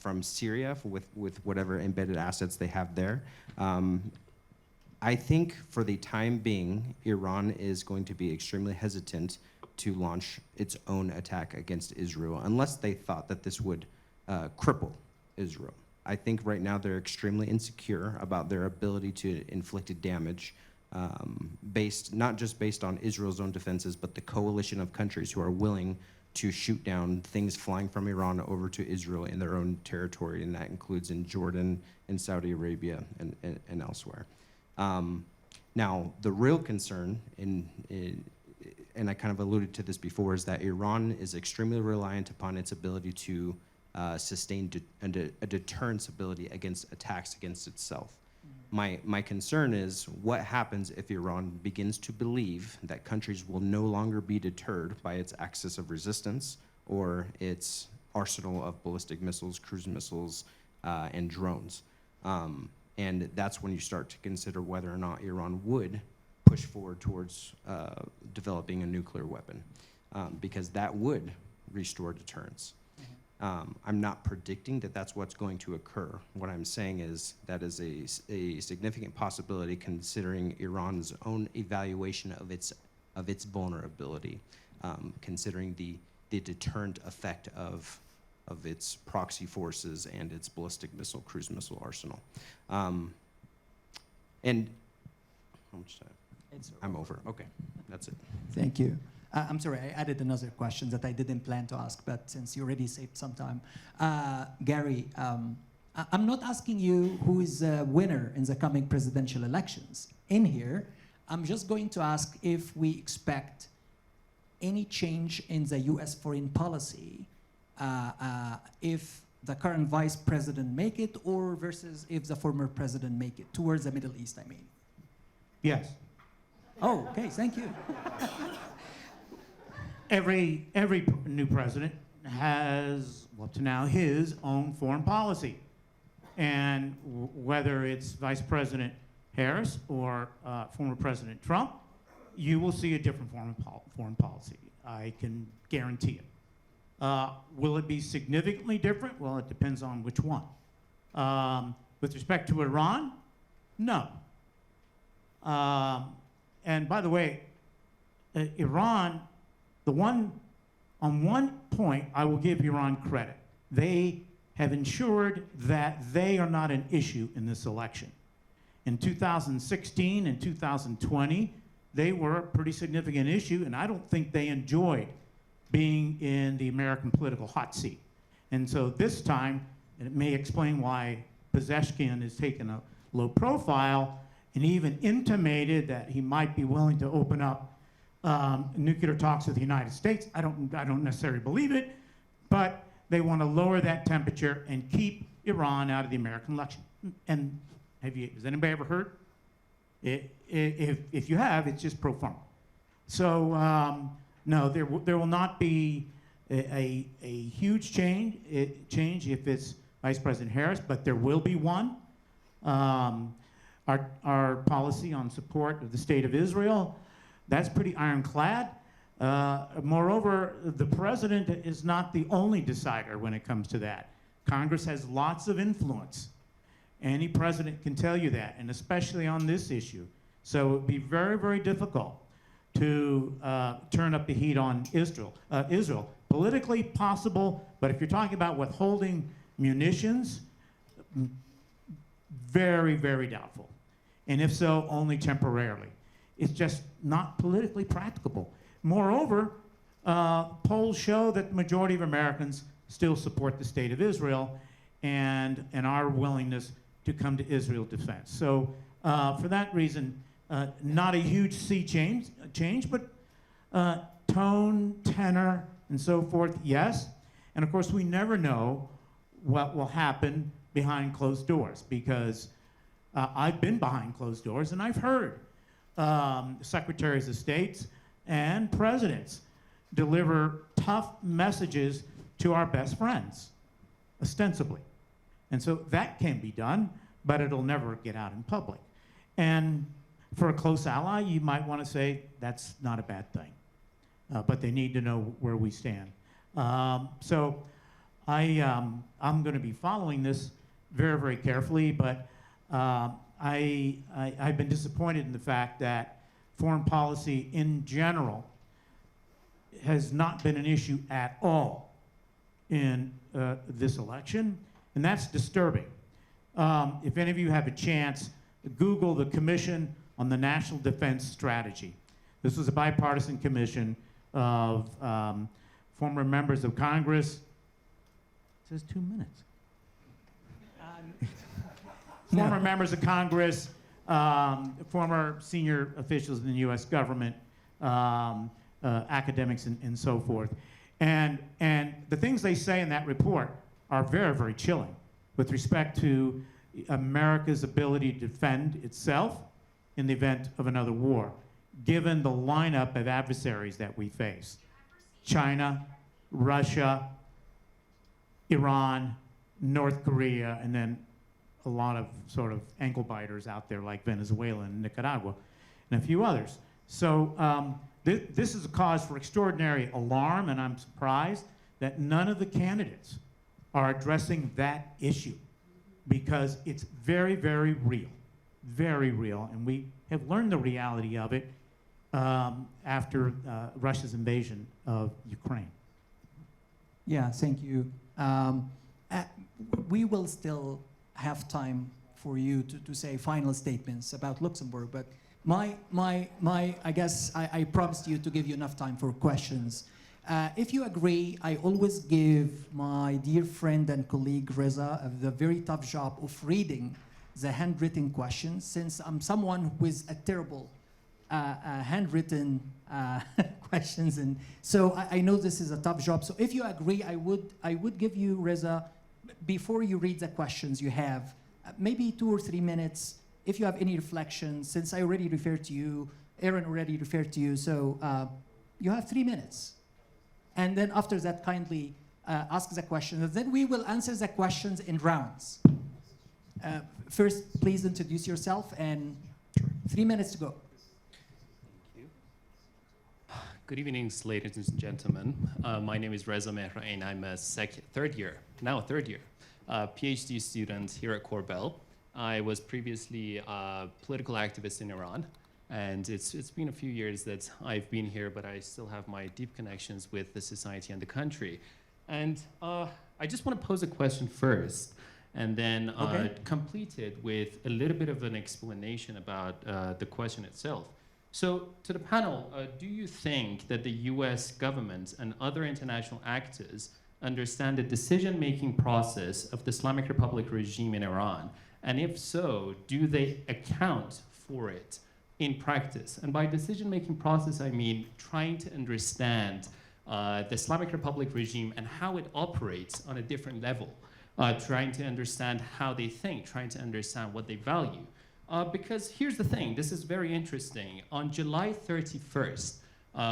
from Syria with whatever embedded assets they have there. I think for the time being, Iran is going to be extremely hesitant to launch its own attack against Israel, unless they thought that this would cripple Israel. I think right now they're extremely insecure about their ability to inflict damage, not just based on Israel's own defenses, but the coalition of countries who are willing to shoot down things flying from Iran over to Israel in their own territory, and that includes in Jordan, in Saudi Arabia, and elsewhere. Now, the real concern, and I kind of alluded to this before, is that Iran is extremely reliant upon its ability to sustain a deterrence ability against attacks against itself. My concern is what happens if Iran begins to believe that countries will no longer be deterred by its axis of resistance or its arsenal of ballistic missiles, cruise missiles, and drones. And that's when you start to consider whether or not Iran would push forward towards developing a nuclear weapon, because that would restore deterrence. I'm not predicting that that's what's going to occur. What I'm saying is that is a significant possibility, considering Iran's own evaluation of its vulnerability, considering the deterrent effect of its proxy forces and its ballistic missile, cruise missile arsenal. And how much time? I'm over. Okay, that's it. Thank you. I'm sorry, I added another question that I didn't plan to ask, but since you already saved some time. Gary, I'm not asking you who is a winner in the coming presidential elections. In here, I'm just going to ask if we expect any change in the US foreign policy if the current vice president make it, or versus if the former president make it, towards the Middle East, I mean. Yes. Oh, okay, thank you. Every new president has, up to now, his own foreign policy. And whether it's Vice President Harris or former President Trump, you will see a different foreign policy. I can guarantee it. Will it be significantly different? Well, it depends on which one. With respect to Iran, no. And by the way, Iran, on one point, I will give Iran credit. They have ensured that they are not an issue in this election. In 2016 and 2020, they were a pretty significant issue, and I don't think they enjoyed being in the American political hot seat. And so this time, and it may explain why Pezeshkian has taken a low profile and even intimated that he might be willing to open up nuclear talks with the United States. I don't necessarily believe it, but they want to lower that temperature and keep Iran out of the American election. And has anybody ever heard? If you have, it's just pro forma. So no, there will not be a huge change if it's Vice President Harris, but there will be one. Our policy on support of the State of Israel, that's pretty ironclad. Moreover, the president is not the only decider when it comes to that. Congress has lots of influence. Any president can tell you that, and especially on this issue. So it would be very, very difficult to turn up the heat on Israel. Politically possible, but if you're talking about withholding munitions, very, very doubtful. And if so, only temporarily. It's just not politically practicable. Moreover, polls show that the majority of Americans still support the State of Israel and our willingness to come to Israel's defense. So for that reason, not a huge sea change, but tone, tenor, and so forth, yes. And of course, we never know what will happen behind closed doors, because I've been behind closed doors and I've heard secretaries of states and presidents deliver tough messages to our best friends, ostensibly. And so that can be done, but it'll never get out in public. And for a close ally, you might want to say that's not a bad thing, but they need to know where we stand. So I'm going to be following this very, very carefully, but I've been disappointed in the fact that foreign policy in general has not been an issue at all in this election, and that's disturbing. If any of you have a chance, Google the Commission on the National Defense Strategy. This was a bipartisan commission of former members of Congress. It says 2 minutes. Former members of Congress, former senior officials in the U.S. government, academics, and so forth. And the things they say in that report are very, very chilling with respect to America's ability to defend itself in the event of another war, given the lineup of adversaries that we face: China, Russia, Iran, North Korea, and then a lot of sort of ankle biters out there like Venezuela and Nicaragua, and a few others. So this is a cause for extraordinary alarm, and I'm surprised that none of the candidates are addressing that issue, because it's very, very real, and we have learned the reality of it after Russia's invasion of Ukraine. Yeah, thank you. We will still have time for you to say final statements about Luxembourg, but I guess I promised you to give you enough time for questions. If you agree, I always give my dear friend and colleague Reza the very tough job of reading the handwritten questions, since I'm someone who is a terrible handwritten questions, and so I know this is a tough job. So if you agree, I would give you, Reza, before you read the questions, you have maybe 2 or 3 minutes. If you have any reflections, since I already referred to you, Aaron already referred to you, so you have 3 minutes. And then after that, kindly ask the questions. And then we will answer the questions in rounds. First, please introduce yourself, and 3 minutes to go. Good evening, ladies and gentlemen. My name is Reza Mehra, and I'm a third year PhD student here at Korbel. I was previously a political activist in Iran, and it's been a few years that I've been here, but I still have my deep connections with the society and the country. And I just want to pose a question first, and then complete it with a little bit of an explanation about the question itself. So, to the panel, do you think that the US government and other international actors understand the decision-making process of the Islamic Republic regime in Iran? And if so, do they account for it in practice? And by decision-making process, I mean trying to understand the Islamic Republic regime and how it operates on a different level, trying to understand how they think, trying to understand what they value. Because here's the thing, this is very interesting. On July 31st,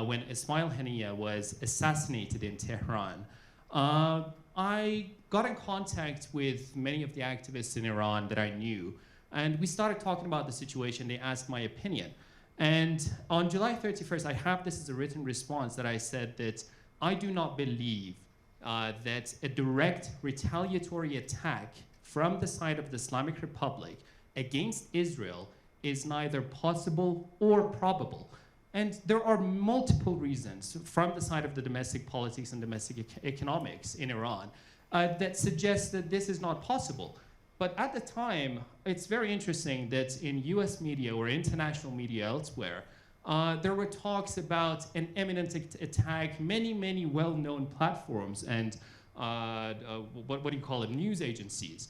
when Ismail Haniyeh was assassinated in Tehran, I got in contact with many of the activists in Iran that I knew, and we started talking about the situation. They asked my opinion. And on July 31st, I have this as a written response that I said that I do not believe that a direct retaliatory attack from the side of the Islamic Republic against Israel is neither possible or probable. And there are multiple reasons from the side of the domestic politics and domestic economics in Iran that suggest that this is not possible. But at the time, it's very interesting that in US media or international media elsewhere, there were talks about an imminent attack, many well-known platforms and what do you call it, news agencies.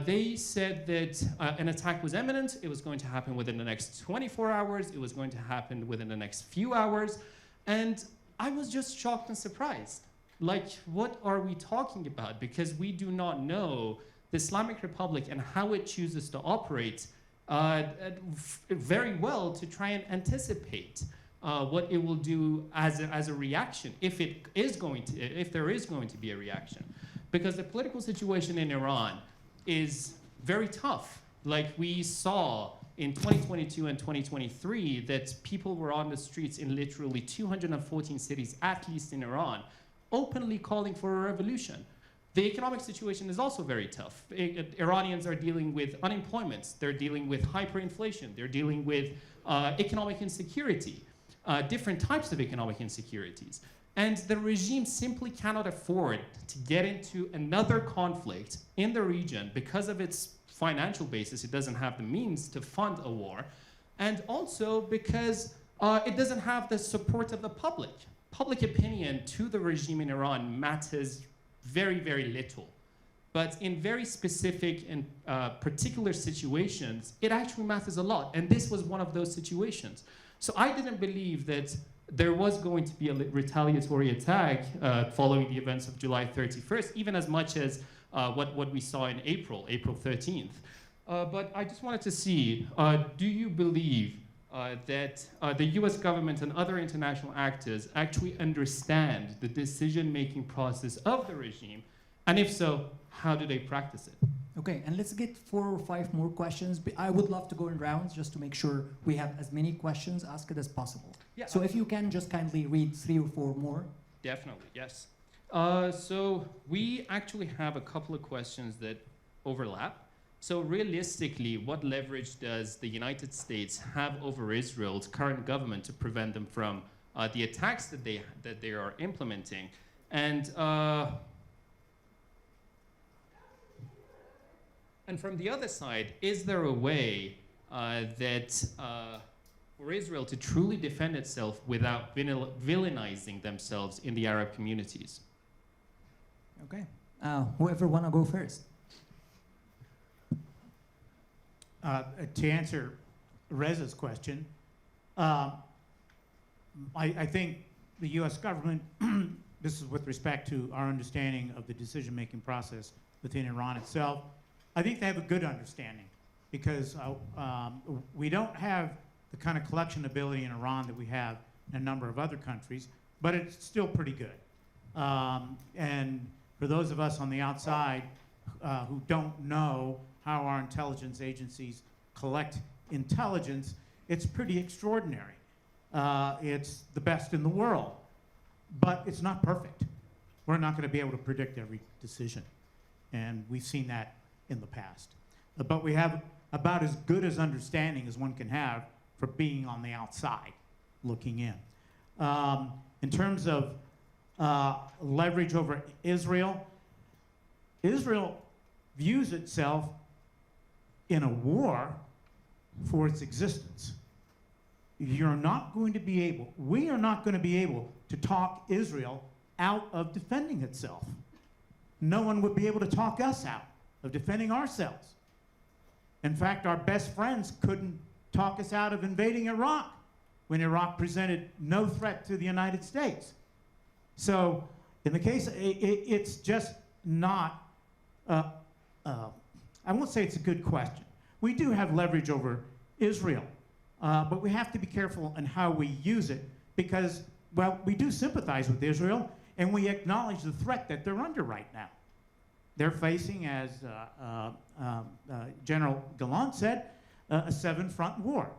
They said that an attack was imminent, it was going to happen within the next 24 hours, it was going to happen within the next few hours, and I was just shocked and surprised. Like, what are we talking about? Because we do not know the Islamic Republic and how it chooses to operate very well to try and anticipate what it will do as a reaction, if there is going to be a reaction. Because the political situation in Iran is very tough. Like we saw in 2022 and 2023 that people were on the streets in literally 214 cities, at least in Iran, openly calling for a revolution. The economic situation is also very tough. Iranians are dealing with unemployment, they're dealing with hyperinflation, they're dealing with economic insecurity, different types of economic insecurities. And the regime simply cannot afford to get into another conflict in the region because of its financial basis. It doesn't have the means to fund a war. And also because it doesn't have the support of the public. Public opinion to the regime in Iran matters very little. But in very specific and particular situations, it actually matters a lot. And this was one of those situations. So I didn't believe that there was going to be a retaliatory attack following the events of July 31st, even as much as what we saw in April 13th. But I just wanted to see, do you believe that the US government and other international actors actually understand the decision-making process of the regime? And if so, how do they practice it? Okay, and let's get 4 or 5 more questions. But I would love to go in rounds just to make sure we have as many questions asked as possible. Yeah, so if you can just kindly read 3 or 4 more. Definitely, yes. So we actually have a couple of questions that overlap. So realistically, what leverage does the United States have over Israel's current government to prevent them from the attacks that they are implementing? And from the other side, is there a way for Israel to truly defend itself without villainizing themselves in the Arab communities? Okay, whoever want to go first. To answer Reza's question, I think the U.S. government, this is with respect to our understanding of the decision-making process within Iran itself, I think they have a good understanding because we don't have the kind of collection ability in Iran that we have in a number of other countries, but it's still pretty good. And for those of us on the outside who don't know how our intelligence agencies collect intelligence, it's pretty extraordinary. It's the best in the world, but it's not perfect. We're not going to be able to predict every decision, and we've seen that in the past. But we have about as good as understanding as one can have for being on the outside, looking in. In terms of leverage over Israel, Israel views itself in a war for its existence. You're not going to be able, we are not going to be able to talk Israel out of defending itself. No one would be able to talk us out of defending ourselves. In fact, our best friends couldn't talk us out of invading Iraq when Iraq presented no threat to the United States. So in the case, it's just not, I won't say it's a good question. We do have leverage over Israel, but we have to be careful in how we use it because, well, we do sympathize with Israel and we acknowledge the threat that they're under right now. They're facing, as General Gallant said, a 7-front war.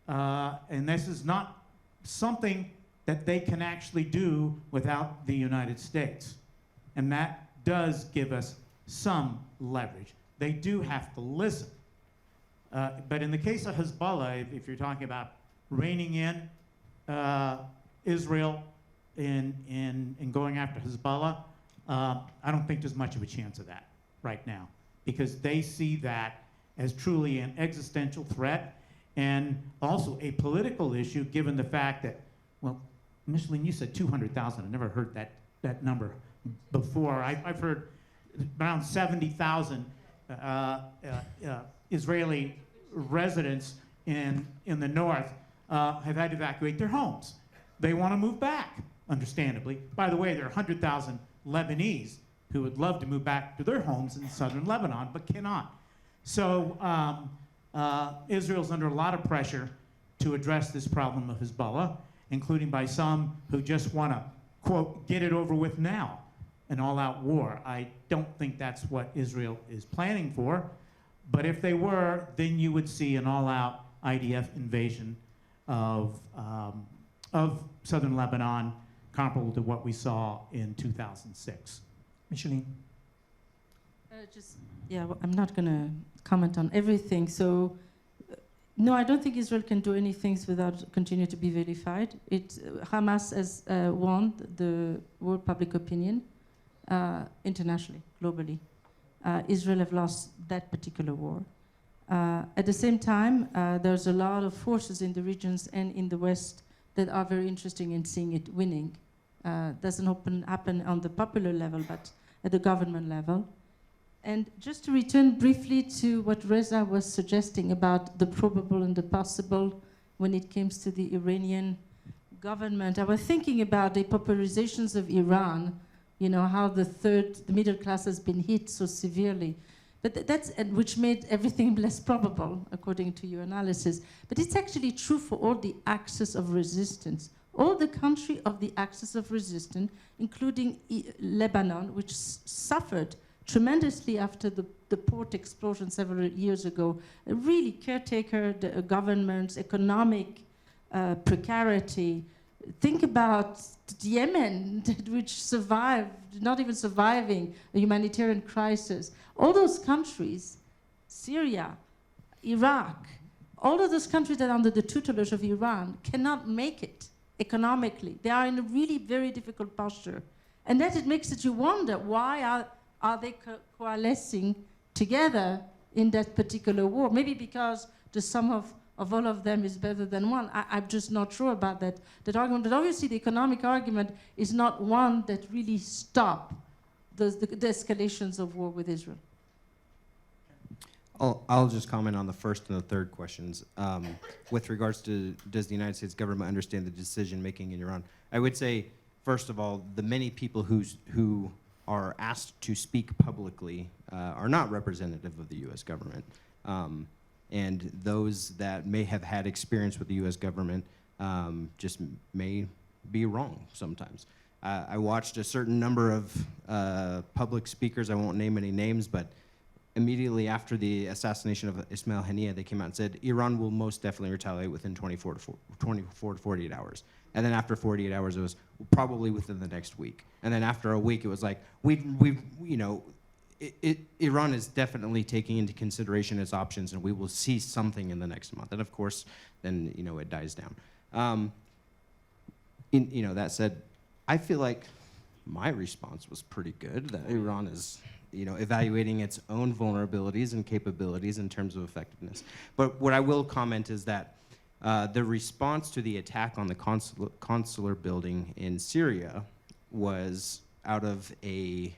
And this is not something that they can actually do without the United States. And that does give us some leverage. They do have to listen. But in the case of Hezbollah, if you're talking about reining in Israel in going after Hezbollah, I don't think there's much of a chance of that right now because they see that as truly an existential threat and also a political issue given the fact that, well, Micheline, you said 200,000. I never heard that number before. I've heard around 70,000 Israeli residents in the north have had to evacuate their homes. They want to move back, understandably. By the way, there are 100,000 Lebanese who would love to move back to their homes in southern Lebanon, but cannot. So Israel's under a lot of pressure to address this problem of Hezbollah, including by some who just want to, quote, get it over with now, an all-out war. I don't think that's what Israel is planning for, but if they were, then you would see an all-out IDF invasion of southern Lebanon, comparable to what we saw in 2006. Micheline. I'm not going to comment on everything. So, no, I don't think Israel can do anything without continue to be verified. Hamas has won the world public opinion internationally, globally. Israel have lost that particular war. At the same time, there's a lot of forces in the regions and in the West that are very interesting in seeing it winning. Doesn't happen on the popular level, but at the government level. And just to return briefly to what Reza was suggesting about the probable and the possible when it comes to the Iranian government, I was thinking about the popularizations of Iran, you know, how the middle class has been hit so severely. But which made everything less probable, according to your analysis. But it's actually true for all the axis of resistance. All the country of the axis of resistance, including Lebanon, which suffered tremendously after the port explosion several years ago, a really caretaker governments, economic precarity. Think about Yemen, which survived, not even surviving a humanitarian crisis. All those countries, Syria, Iraq, all of those countries that are under the tutelage of Iran cannot make it economically. They are in a really very difficult posture. And that it makes you wonder, why are they coalescing together in that particular war? Maybe because the sum of all of them is better than one. I'm just not sure about that argument. But obviously the economic argument is not one that really stops the escalations of war with Israel. I'll just comment on the first and the third questions. With regards to, does the United States government understand the decision-making in Iran? I would say, first of all, the many people who are asked to speak publicly are not representative of the U.S. government. And those that may have had experience with the U.S. government just may be wrong sometimes. I watched a certain number of public speakers, I won't name any names, but immediately after the assassination of Ismail Haniyeh, they came out and said, Iran will most definitely retaliate within 24 to 48 hours. And then after 48 hours, it was probably within the next week. And then after a week, it was like, Iran is definitely taking into consideration its options, and we will see something in the next month. And of course, then it dies down. That said, I feel like my response was pretty good. That Iran is, evaluating its own vulnerabilities and capabilities in terms of effectiveness. But what I will comment is that the response to the attack on the consular building in Syria was out of a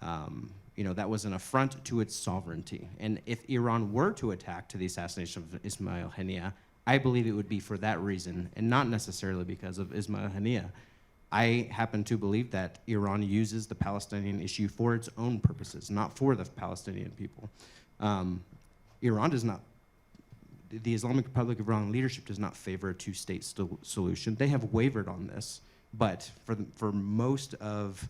that was an affront to its sovereignty. And if Iran were to attack to the assassination of Ismail Haniyeh, I believe it would be for that reason, and not necessarily because of Ismail Haniyeh. I happen to believe that Iran uses the Palestinian issue for its own purposes, not for the Palestinian people. Iran does not, the Islamic Republic of Iran leadership does not favor a two-state solution. They have wavered on this, but for most of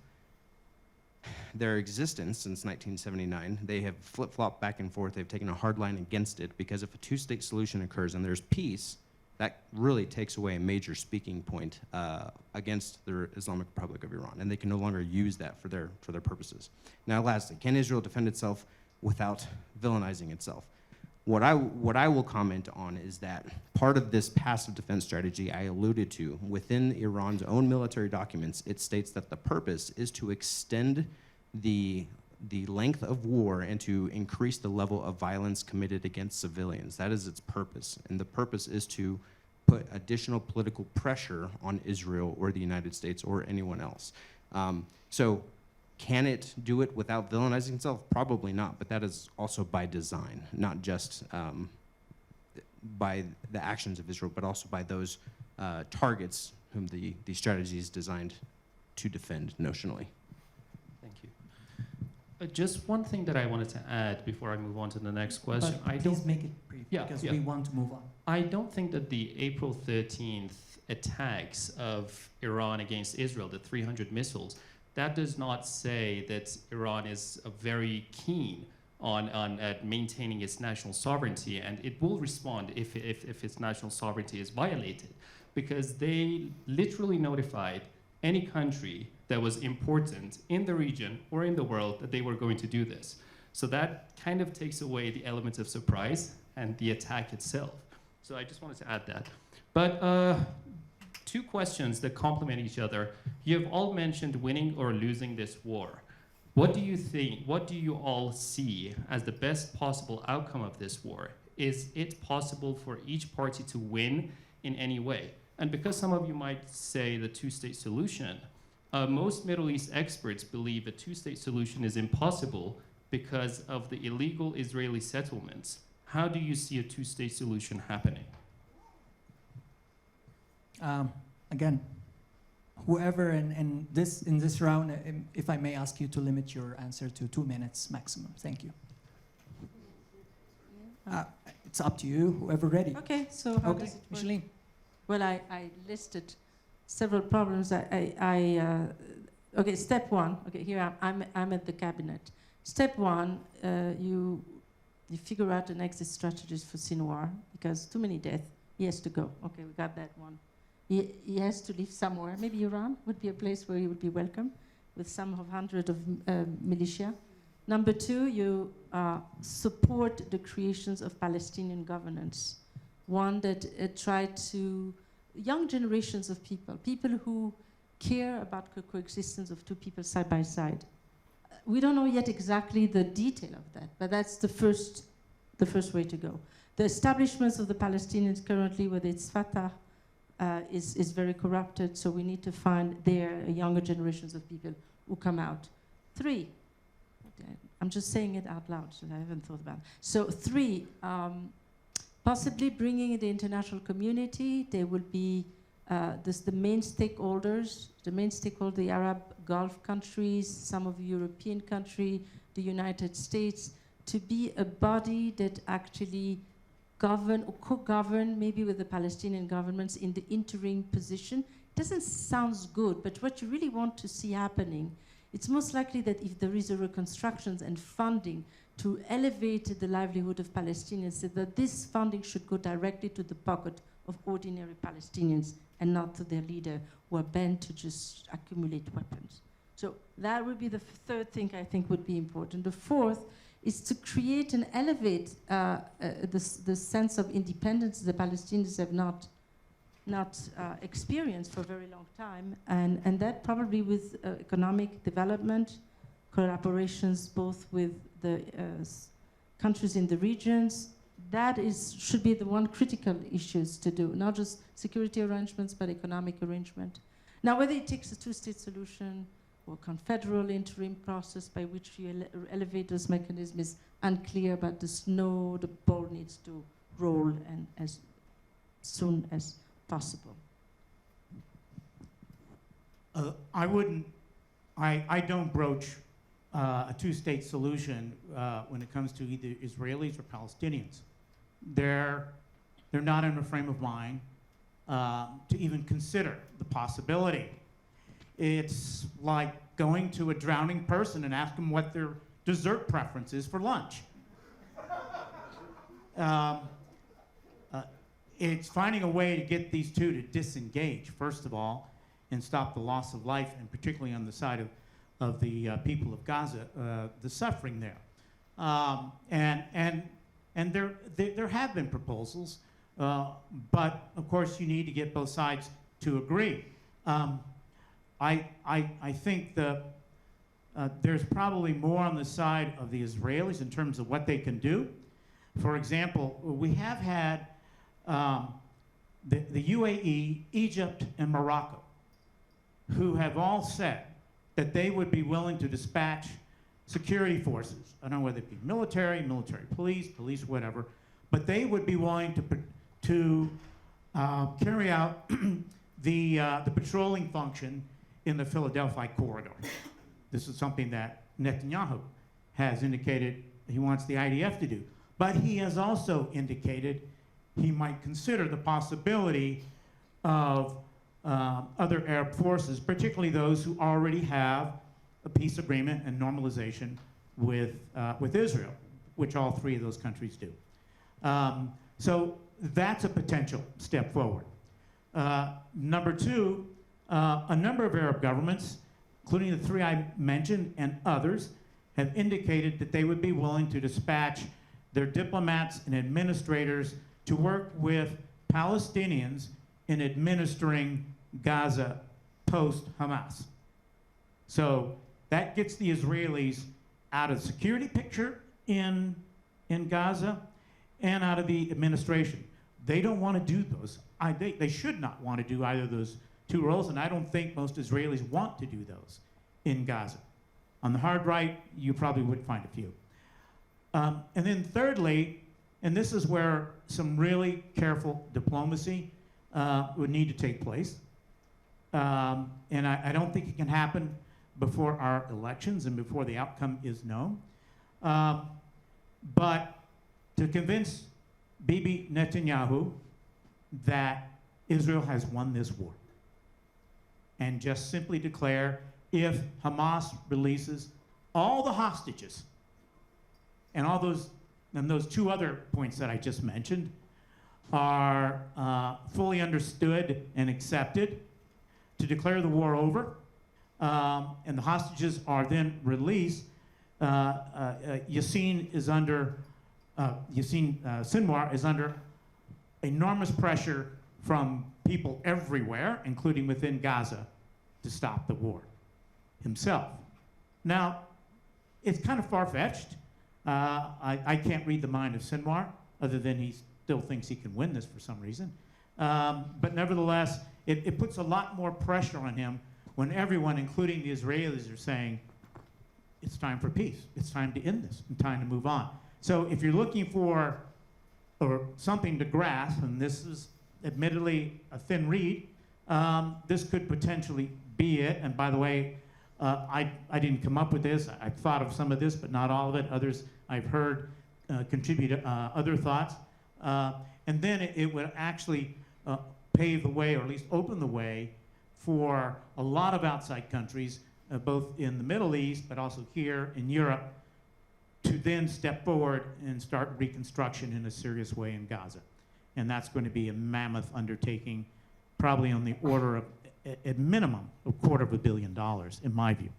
their existence since 1979, they have flip-flopped back and forth. They've taken a hard line against it because if a two-state solution occurs and there's peace, that really takes away a major speaking point against the Islamic Republic of Iran, and they can no longer use that for their purposes. Now, lastly, can Israel defend itself without villainizing itself? What I will comment on is that part of this passive defense strategy I alluded to, within Iran's own military documents, it states that the purpose is to extend the length of war and to increase the level of violence committed against civilians. That is its purpose. And the purpose is to put additional political pressure on Israel or the United States or anyone else. So can it do it without villainizing itself? Probably not, but that is also by design, not just by the actions of Israel, but also by those targets whom the strategy is designed to defend notionally. Thank you. Just one thing that I wanted to add before I move on to the next question. But please make it brief, Yeah, because yeah. we want to move on. I don't think that the April 13th attacks of Iran against Israel, the 300 missiles, that does not say that Iran is very keen on maintaining its national sovereignty, and it will respond if its national sovereignty is violated, because they literally notified any country that was important in the region or in the world that they were going to do this. So that kind of takes away the element of surprise and the attack itself. So I just wanted to add that. But two questions that complement each other. You have all mentioned winning or losing this war. What do you think, what do you all see as the best possible outcome of this war? Is it possible for each party to win in any way? And because some of you might say the two-state solution, most Middle East experts believe a two-state solution is impossible because of the illegal Israeli settlements. How do you see a two-state solution happening? Again, whoever in this round, if I may ask you to limit your answer to 2 minutes maximum. Thank you. It's up to you, whoever ready. Okay, so how does it work? Micheline. Well, I listed several problems. Okay, step one. Okay, here I'm at the cabinet. Step one, you figure out an exit strategy for Sinwar, because too many deaths. He has to go. Okay, we got that one. He has to live somewhere. Maybe Iran would be a place where he would be welcome, with some of hundred of militia. Number two, you support the creations of Palestinian governance. One that tried to, young generations of people who care about the coexistence of two people side by side. We don't know yet exactly the detail of that, but that's the first way to go. The establishments of the Palestinians currently, whether it's Fatah, is very corrupted, so we need to find their younger generations of people who come out. Three, I'm just saying it out loud, so I haven't thought about it. So three, possibly bringing in the international community. There will be the main stakeholders, the Arab Gulf countries, some of the European countries, the United States, to be a body that actually govern or co-govern maybe with the Palestinian governments in the interim position. Doesn't sound good, but what you really want to see happening, it's most likely that if there is a reconstruction and funding to elevate the livelihood of Palestinians, that this funding should go directly to the pocket of ordinary Palestinians and not to their leader who are bent to just accumulate weapons. So that would be the third thing I think would be important. The fourth is to create and elevate the sense of independence the Palestinians have not experienced for a very long time, and that probably with economic development, collaborations both with the countries in the regions, that should be the one critical issues to do, not just security arrangements, but economic arrangement. Now, whether it takes a two-state solution or confederal interim process by which you elevate those mechanisms is unclear, but the ball needs to roll and as soon as possible. I don't broach a two-state solution when it comes to either Israelis or Palestinians. They're not in a frame of mind to even consider the possibility. It's like going to a drowning person and asking them what their dessert preference is for lunch. It's finding a way to get these two to disengage, first of all, and stop the loss of life, and particularly on the side of the people of Gaza, the suffering there. And there have been proposals, but of course you need to get both sides to agree. I think there's probably more on the side of the Israelis in terms of what they can do. For example, we have had the UAE, Egypt, and Morocco, who have all said that they would be willing to dispatch security forces. I don't know whether it be military police, whatever, but they would be willing to carry out the patrolling function in the Philadelphia corridor. This is something that Netanyahu has indicated he wants the IDF to do. But he has also indicated he might consider the possibility of other Arab forces, particularly those who already have a peace agreement and normalization with Israel, which all three of those countries do. So that's a potential step forward. Number two, a number of Arab governments, including the three I mentioned and others, have indicated that they would be willing to dispatch their diplomats and administrators to work with Palestinians in administering Gaza post-Hamas. So that gets the Israelis out of the security picture in Gaza and out of the administration. They don't want to do those. They should not want to do either of those two roles, and I don't think most Israelis want to do those in Gaza. On the hard right, you probably would find a few. And then thirdly, and this is where some really careful diplomacy would need to take place. And I don't think it can happen before our elections and before the outcome is known. But to convince Bibi Netanyahu that Israel has won this war, and just simply declare if Hamas releases all the hostages and all those two other points that I just mentioned are fully understood and accepted, to declare the war over, and the hostages are then released. Yassin Sinwar is under enormous pressure from people everywhere, including within Gaza, to stop the war himself. Now, it's kind of far-fetched. I can't read the mind of Sinwar, other than he still thinks he can win this for some reason. But nevertheless, it puts a lot more pressure on him when everyone, including the Israelis, are saying, it's time for peace. It's time to end this and time to move on. So if you're looking for something to grasp, and this is admittedly a thin reed, this could potentially be it. And by the way, I didn't come up with this. I've thought of some of this, but not all of it. Others I've heard contribute other thoughts. And then it would actually pave the way, or at least open the way, for a lot of outside countries, both in the Middle East, but also here in Europe, to then step forward and start reconstruction in a serious way in Gaza. And that's going to be a mammoth undertaking, probably on the order of, at minimum, $250 million, in my view.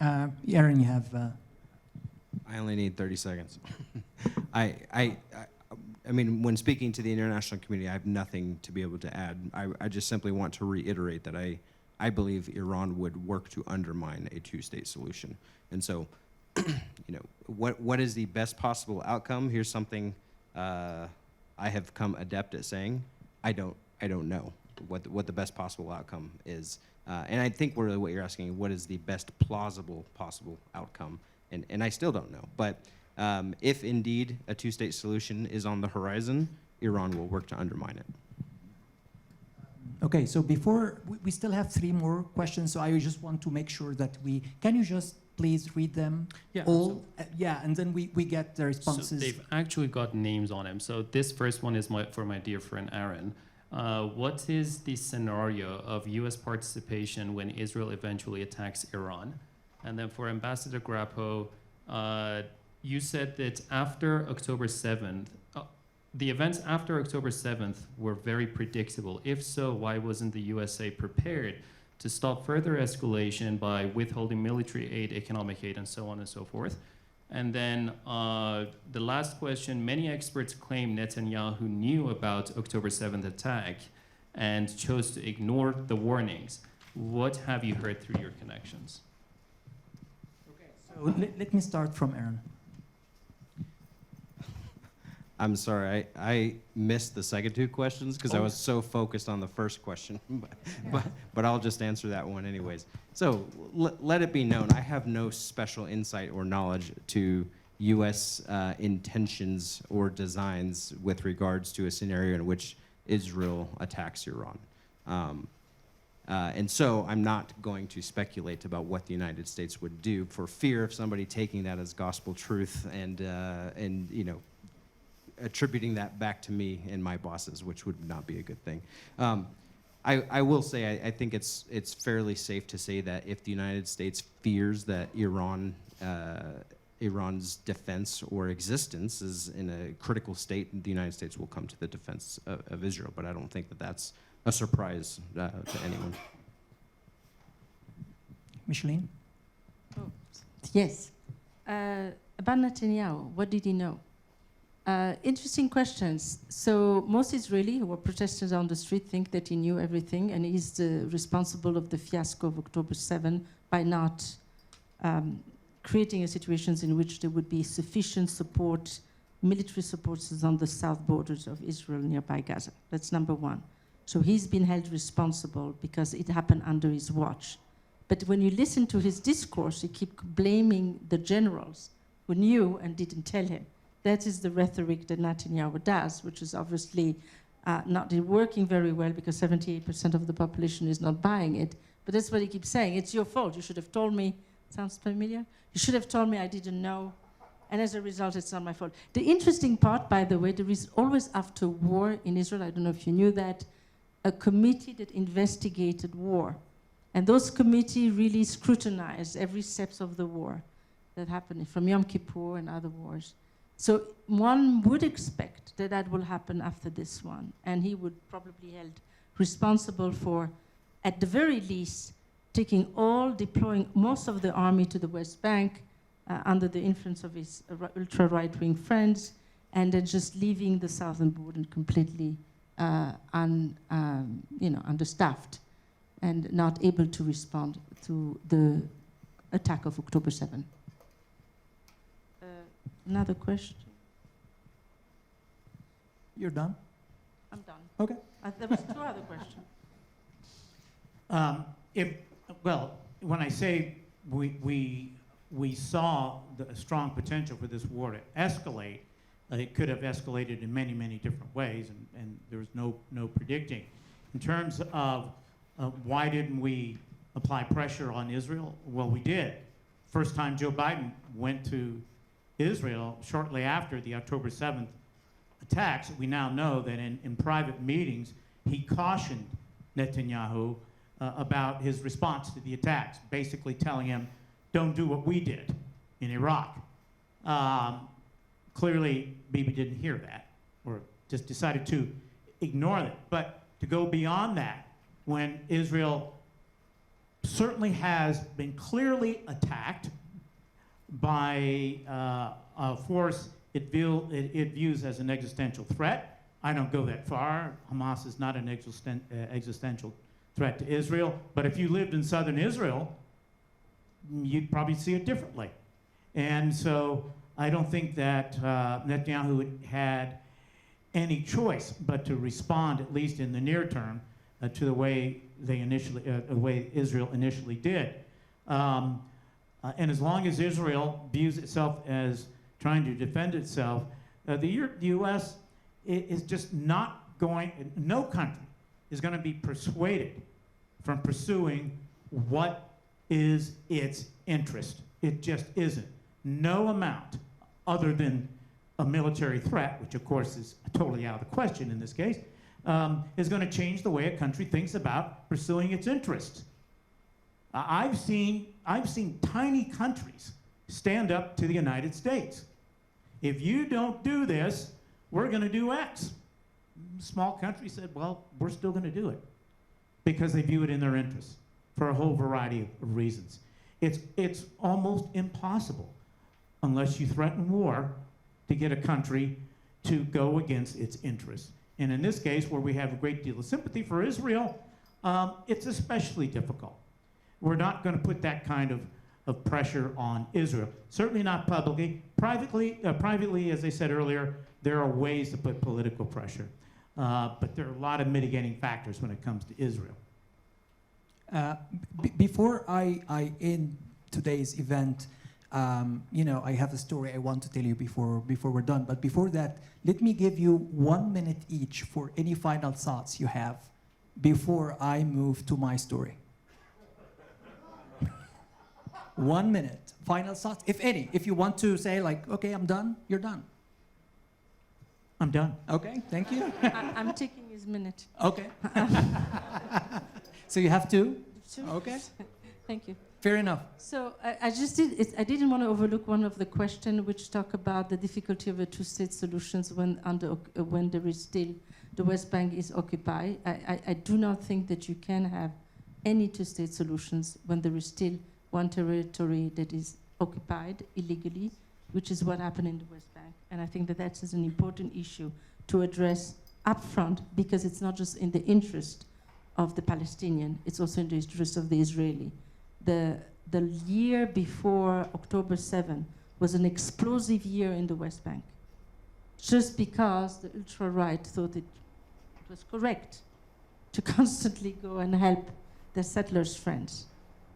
Aaron, you have... I only need 30 seconds. I mean, when speaking to the international community, I have nothing to be able to add. I just simply want to reiterate that I believe Iran would work to undermine a two-state solution. And so, you know, what is the best possible outcome? Here's something I have come adept at saying. I don't know what the best possible outcome is. And I think really what you're asking, what is the best plausible possible outcome? And I still don't know. But if indeed a two-state solution is on the horizon, Iran will work to undermine it. Okay, so before, we still have 3 more questions, so I just want to make sure that can you just please read them Yeah. all? Yeah, and then we get the So responses. they've actually got names on them. So this first one is for my dear friend Aaron. What is the scenario of U.S. participation when Israel eventually attacks Iran? And then for Ambassador Grappo, you said that after October 7th, the events after October 7th were very predictable. If so, why wasn't the USA prepared to stop further escalation by withholding military aid, economic aid, and so on and so forth? And then the last question, many experts claim Netanyahu knew about October 7th attack and chose to ignore the warnings. What have you heard through your connections? Okay, so let me start from Aaron. I'm sorry, I missed the second 2 questions because I was so focused on the first question, but I'll just answer that one anyways. So let it be known, I have no special insight or knowledge to U.S. Intentions or designs with regards to a scenario in which Israel attacks Iran. And so I'm not going to speculate about what the United States would do for fear of somebody taking that as gospel truth and you know, attributing that back to me and my bosses, which would not be a good thing. I will say I think it's fairly safe to say that if the United States fears that Iran's defense or existence is in a critical state, the United States will come to the defense of Israel. But I don't think that that's a surprise to anyone. Micheline? Oh, yes. About Netanyahu, what did he know? Interesting questions. So most Israelis who were protesters on the street think that he knew everything and he's responsible of the fiasco of October 7 by not creating a situations in which there would be sufficient support, military supports on the south borders of Israel nearby Gaza. That's number 1. So he's been held responsible because it happened under his watch. But when you listen to his discourse, he keeps blaming the generals who knew and didn't tell him. That is the rhetoric that Netanyahu does, which is obviously not working very well because 78% of the population is not buying it. But that's what he keeps saying. It's your fault. You should have told me. Sounds familiar? You should have told me I didn't know. And as a result, it's not my fault. The interesting part, by the way, there is always after war in Israel, I don't know if you knew that, a committee that investigated war. And those committees really scrutinize every steps of the war that happened from Yom Kippur and other wars. So one would expect that that will happen after this one, and he would probably be held responsible for, at the very least, deploying most of the army to the West Bank under the influence of his ultra right-wing friends, and then just leaving the southern border completely understaffed and not able to respond to the attack of October 7. Another question? You're done? I'm done. Okay. There was 2 other questions. When I say we saw the strong potential for this war to escalate, it could have escalated in many, many different ways, and there was no predicting. In terms of why didn't we apply pressure on Israel? Well, we did. First time Joe Biden went to Israel shortly after the October 7th attacks, we now know that in private meetings, he cautioned Netanyahu about his response to the attacks, basically telling him, don't do what we did in Iraq. Clearly, Bibi didn't hear that, or just decided to ignore it. But to go beyond that, when Israel certainly has been clearly attacked by a force it views as an existential threat. I don't go that far. Hamas is not an existential threat to Israel. But if you lived in southern Israel, you'd probably see it differently. And so I don't think that Netanyahu had any choice but to respond, at least in the near term, to the way Israel initially did. And as long as Israel views itself as trying to defend itself, the U.S. is just not going, no country is going to be persuaded from pursuing what is its interest. It just isn't. No amount other than a military threat, which of course is totally out of the question in this case, is going to change the way a country thinks about pursuing its interests. I've seen tiny countries stand up to the United States. If you don't do this, we're going to do X. Small country said, well, we're still going to do it because they view it in their interests for a whole variety of reasons. It's almost impossible, unless you threaten war, to get a country to go against its interests. And in this case, where we have a great deal of sympathy for Israel, it's especially difficult. We're not going to put that kind of pressure on Israel. Certainly not publicly. Privately, as I said earlier, there are ways to put political pressure. But there are a lot of mitigating factors when it comes to Israel. Before I end today's event, I have a story I want to tell you before we're done. But before that, let me give you 1 minute each for any final thoughts you have before I move to my story. 1 minute, final thoughts, if any. If you want to say like, okay, I'm done, you're done. I'm done. Okay, thank you. I'm taking his minute. Okay. So you have two? Sure. Okay. Thank you. Fair enough. So I didn't want to overlook one of the questions which talk about the difficulty of a two-state solutions when there is still the West Bank is occupied. I do not think that you can have any two-state solutions when there is still one territory that is occupied illegally, which is what happened in the West Bank. And I think that is an important issue to address upfront, because it's not just in the interest of the Palestinian, it's also in the interest of the Israeli. The year before October 7 was an explosive year in the West Bank, just because the ultra-right thought it was correct to constantly go and help the settlers' friends.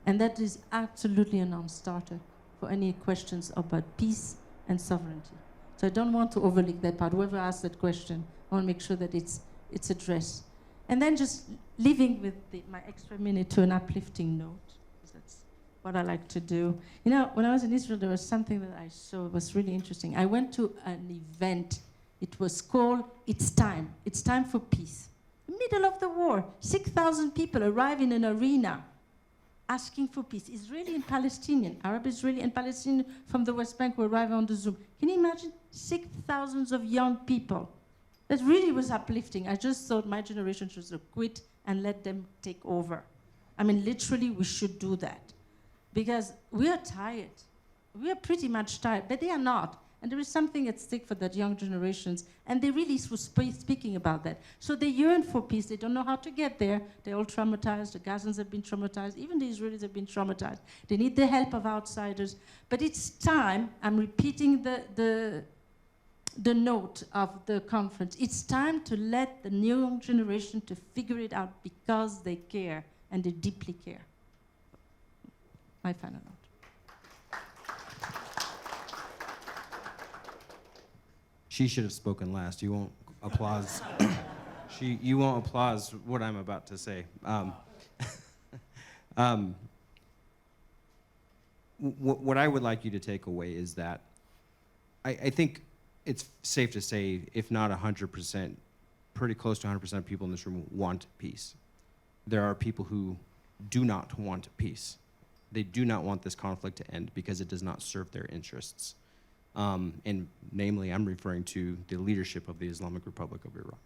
And that is absolutely a non-starter for any questions about peace and sovereignty. So I don't want to overlook that part. Whoever asked that question, I want to make sure that it's addressed. And then just leaving with my extra minute to an uplifting note, because that's what I like to do. You know, when I was in Israel, there was something that I saw was really interesting. I went to an event. It was called It's Time. It's Time for Peace. Middle of the war, 6,000 people arrive in an arena asking for peace. Israeli and Palestinian, Arab Israeli and Palestinian from the West Bank who arrive on the Zoom. Can you imagine 6,000 of young people? That really was uplifting. I just thought my generation should quit and let them take over. I mean, literally, we should do that. Because we are tired. We are pretty much tired, but they are not. And there is something at stake for that young generations, and they really were speaking about that. So they yearn for peace. They don't know how to get there. They're all traumatized. The Gazans have been traumatized. Even the Israelis have been traumatized. They need the help of outsiders. But it's time, I'm repeating the note of the conference, it's time to let the new generation to figure it out because they care, and they deeply care. My final note. She should have spoken last. You won't applause. You won't applause what I'm about to say. What I would like you to take away is that I think it's safe to say, if not 100%, pretty close to 100% of people in this room want peace. There are people who do not want peace. They do not want this conflict to end because it does not serve their interests. And namely, I'm referring to the leadership of the Islamic Republic of Iran.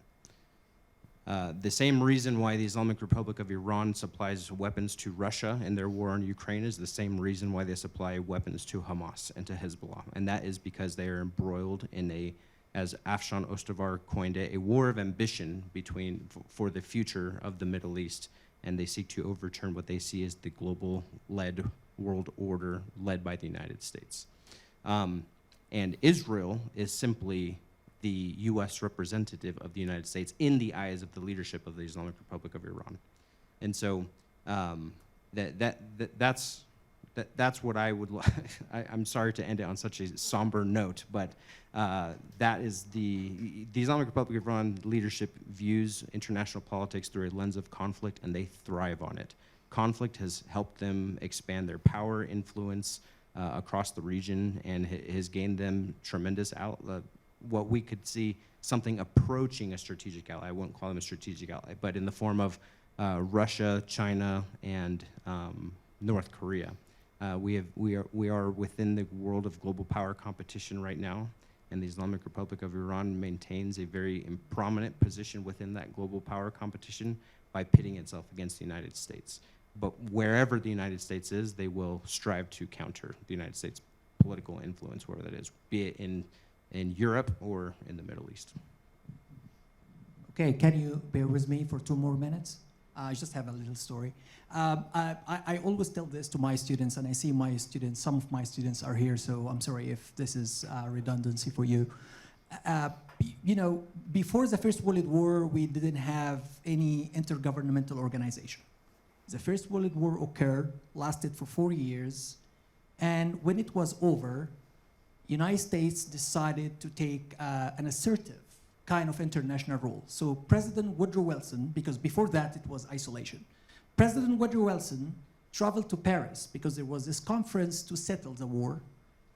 The same reason why the Islamic Republic of Iran supplies weapons to Russia in their war on Ukraine is the same reason why they supply weapons to Hamas and to Hezbollah. And that is because they are embroiled in as Afshan Ostavar coined it, a war of ambition for the future of the Middle East. And they seek to overturn what they see as the global-led world order led by the United States. And Israel is simply the U.S. representative of the United States in the eyes of the leadership of the Islamic Republic of Iran. And so that's that's what I would. I'm sorry to end it on such a somber note, but that is the Islamic Republic of Iran leadership views international politics through a lens of conflict, and they thrive on it. Conflict has helped them expand their power, influence across the region, and has gained them tremendous what we could see something approaching a strategic ally. I won't call them a strategic ally, but in the form of Russia, China, and North Korea. We are within the world of global power competition right now, and the Islamic Republic of Iran maintains a very prominent position within that global power competition by pitting itself against the United States. But wherever the United States is, they will strive to counter the United States' political influence, wherever that is, be it in Europe or in the Middle East. Okay, can you bear with me for 2 more minutes? I just have a little story. I always tell this to my students, and I see my students, some of my students are here, so I'm sorry if this is redundancy for you. You know, before the First World War, we didn't have any intergovernmental organization. The First World War occurred, lasted for 4 years, and when it was over, United States decided to take an assertive kind of international role. So President Woodrow Wilson, because before that it was isolation, President Woodrow Wilson traveled to Paris because there was this conference to settle the war,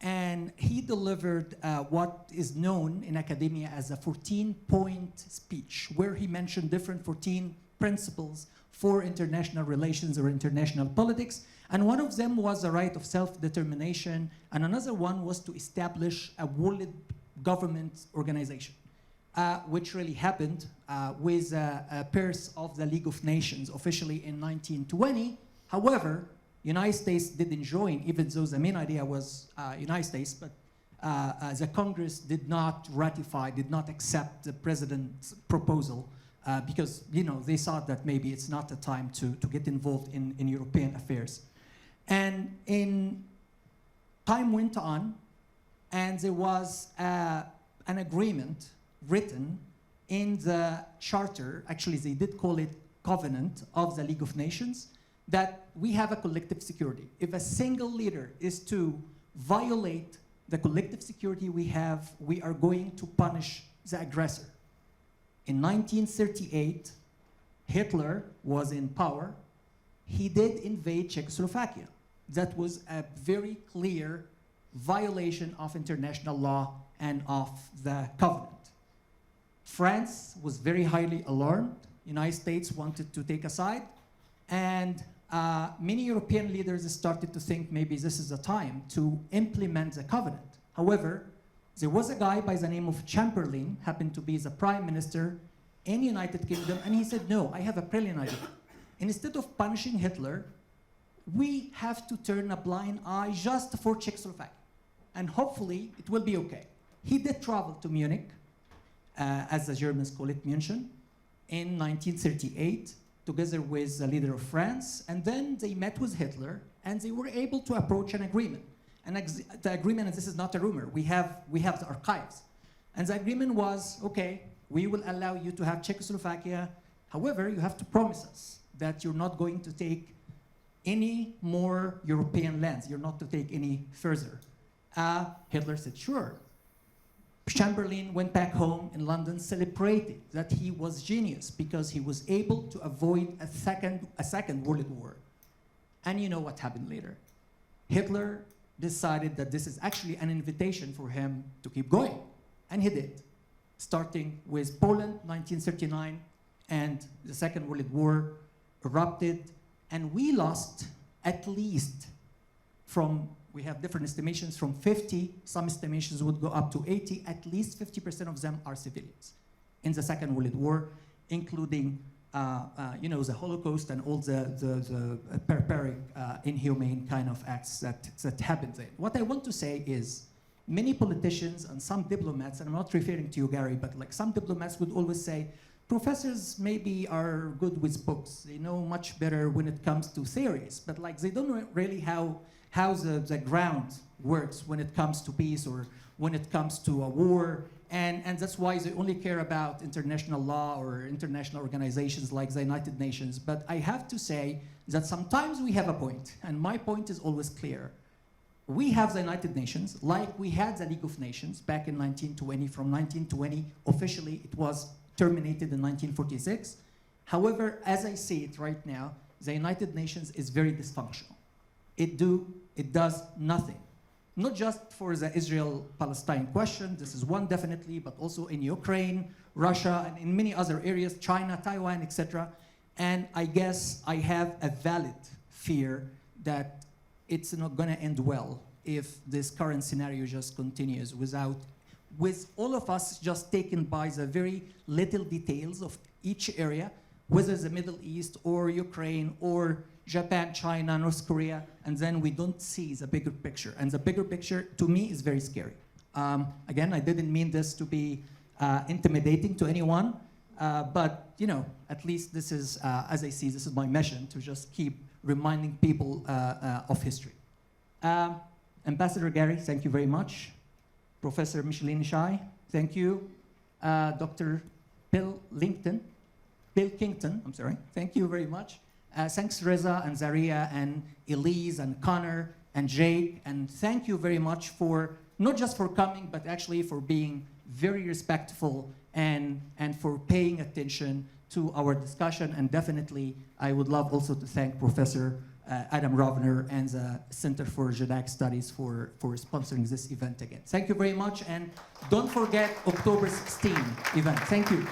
and he delivered what is known in academia as a 14-point speech, where he mentioned different 14 principles for international relations or international politics. And one of them was the right of self-determination, and another one was to establish a world government organization, which really happened with a Paris of the League of Nations officially in 1920. However, United States didn't join, even though the main idea was United States, but the Congress did not ratify, did not accept the president's proposal because, you know, they thought that maybe it's not the time to get involved in European affairs. And time went on, and there was an agreement written in the charter, actually they did call it Covenant of the League of Nations, that we have a collective security. If a single leader is to violate the collective security we have, we are going to punish the aggressor. In 1938, Hitler was in power. He did invade Czechoslovakia. That was a very clear violation of international law and of the covenant. France was very highly alarmed. United States wanted to take a side, and many European leaders started to think maybe this is the time to implement the covenant. However, there was a guy by the name of Chamberlain, happened to be the prime minister in the United Kingdom, and he said, no, I have a brilliant idea. Instead of punishing Hitler, we have to turn a blind eye just for Czechoslovakia, and hopefully it will be okay. He did travel to Munich, as the Germans call it, München, in 1938, together with the leader of France, and then they met with Hitler, and they were able to approach an agreement. And the agreement, and this is not a rumor, we have the archives. And the agreement was, okay, we will allow you to have Czechoslovakia, however, you have to promise us that you're not going to take any more European lands, you're not to take any further. Hitler said, sure. Chamberlain went back home in London, celebrated that he was genius because he was able to avoid a second World War. And you know what happened later. Hitler decided that this is actually an invitation for him to keep going. And he did, starting with Poland, 1939, and the Second World War erupted, and we lost at least from, we have different estimations, from 50, some estimations would go up to 80, at least 50% of them are civilians in the Second World War, including you know, the Holocaust and all the barbaric, inhumane kind of acts that happened there. What I want to say is, many politicians and some diplomats, and I'm not referring to you, Gary, but like some diplomats would always say, professors maybe are good with books. They know much better when it comes to theories, but like they don't know really how the ground works when it comes to peace or when it comes to a war. And that's why they only care about international law or international organizations like the United Nations. But I have to say that sometimes we have a point, and my point is always clear. We have the United Nations, like we had the League of Nations back in 1920. From 1920, officially it was terminated in 1946. However, as I see it right now, the United Nations is very dysfunctional. It does nothing. Not just for the Israel-Palestine question, this is one definitely, but also in Ukraine, Russia, and in many other areas, China, Taiwan, etc. And I guess I have a valid fear that it's not going to end well if this current scenario just continues with all of us just taken by the very little details of each area, whether the Middle East or Ukraine or Japan, China, North Korea, and then we don't see the bigger picture. And the bigger picture, to me, is very scary. Again, I didn't mean this to be intimidating to anyone, but you know, at least this is, as I see, this is my mission to just keep reminding people of history. Ambassador Gary, thank you very much. Professor Micheline Ishay, thank you. Dr. Pilkington, I'm sorry, thank you very much. Thanks Reza and Zaria and Elise and Connor and Jake, and thank you very much for, not just for coming, but actually for being very respectful and for paying attention to our discussion. And definitely, I would love also to thank Professor Adam Rovner and the Center for Judaic Studies for sponsoring this event again. Thank you very much, and don't forget October 16 event. Thank you.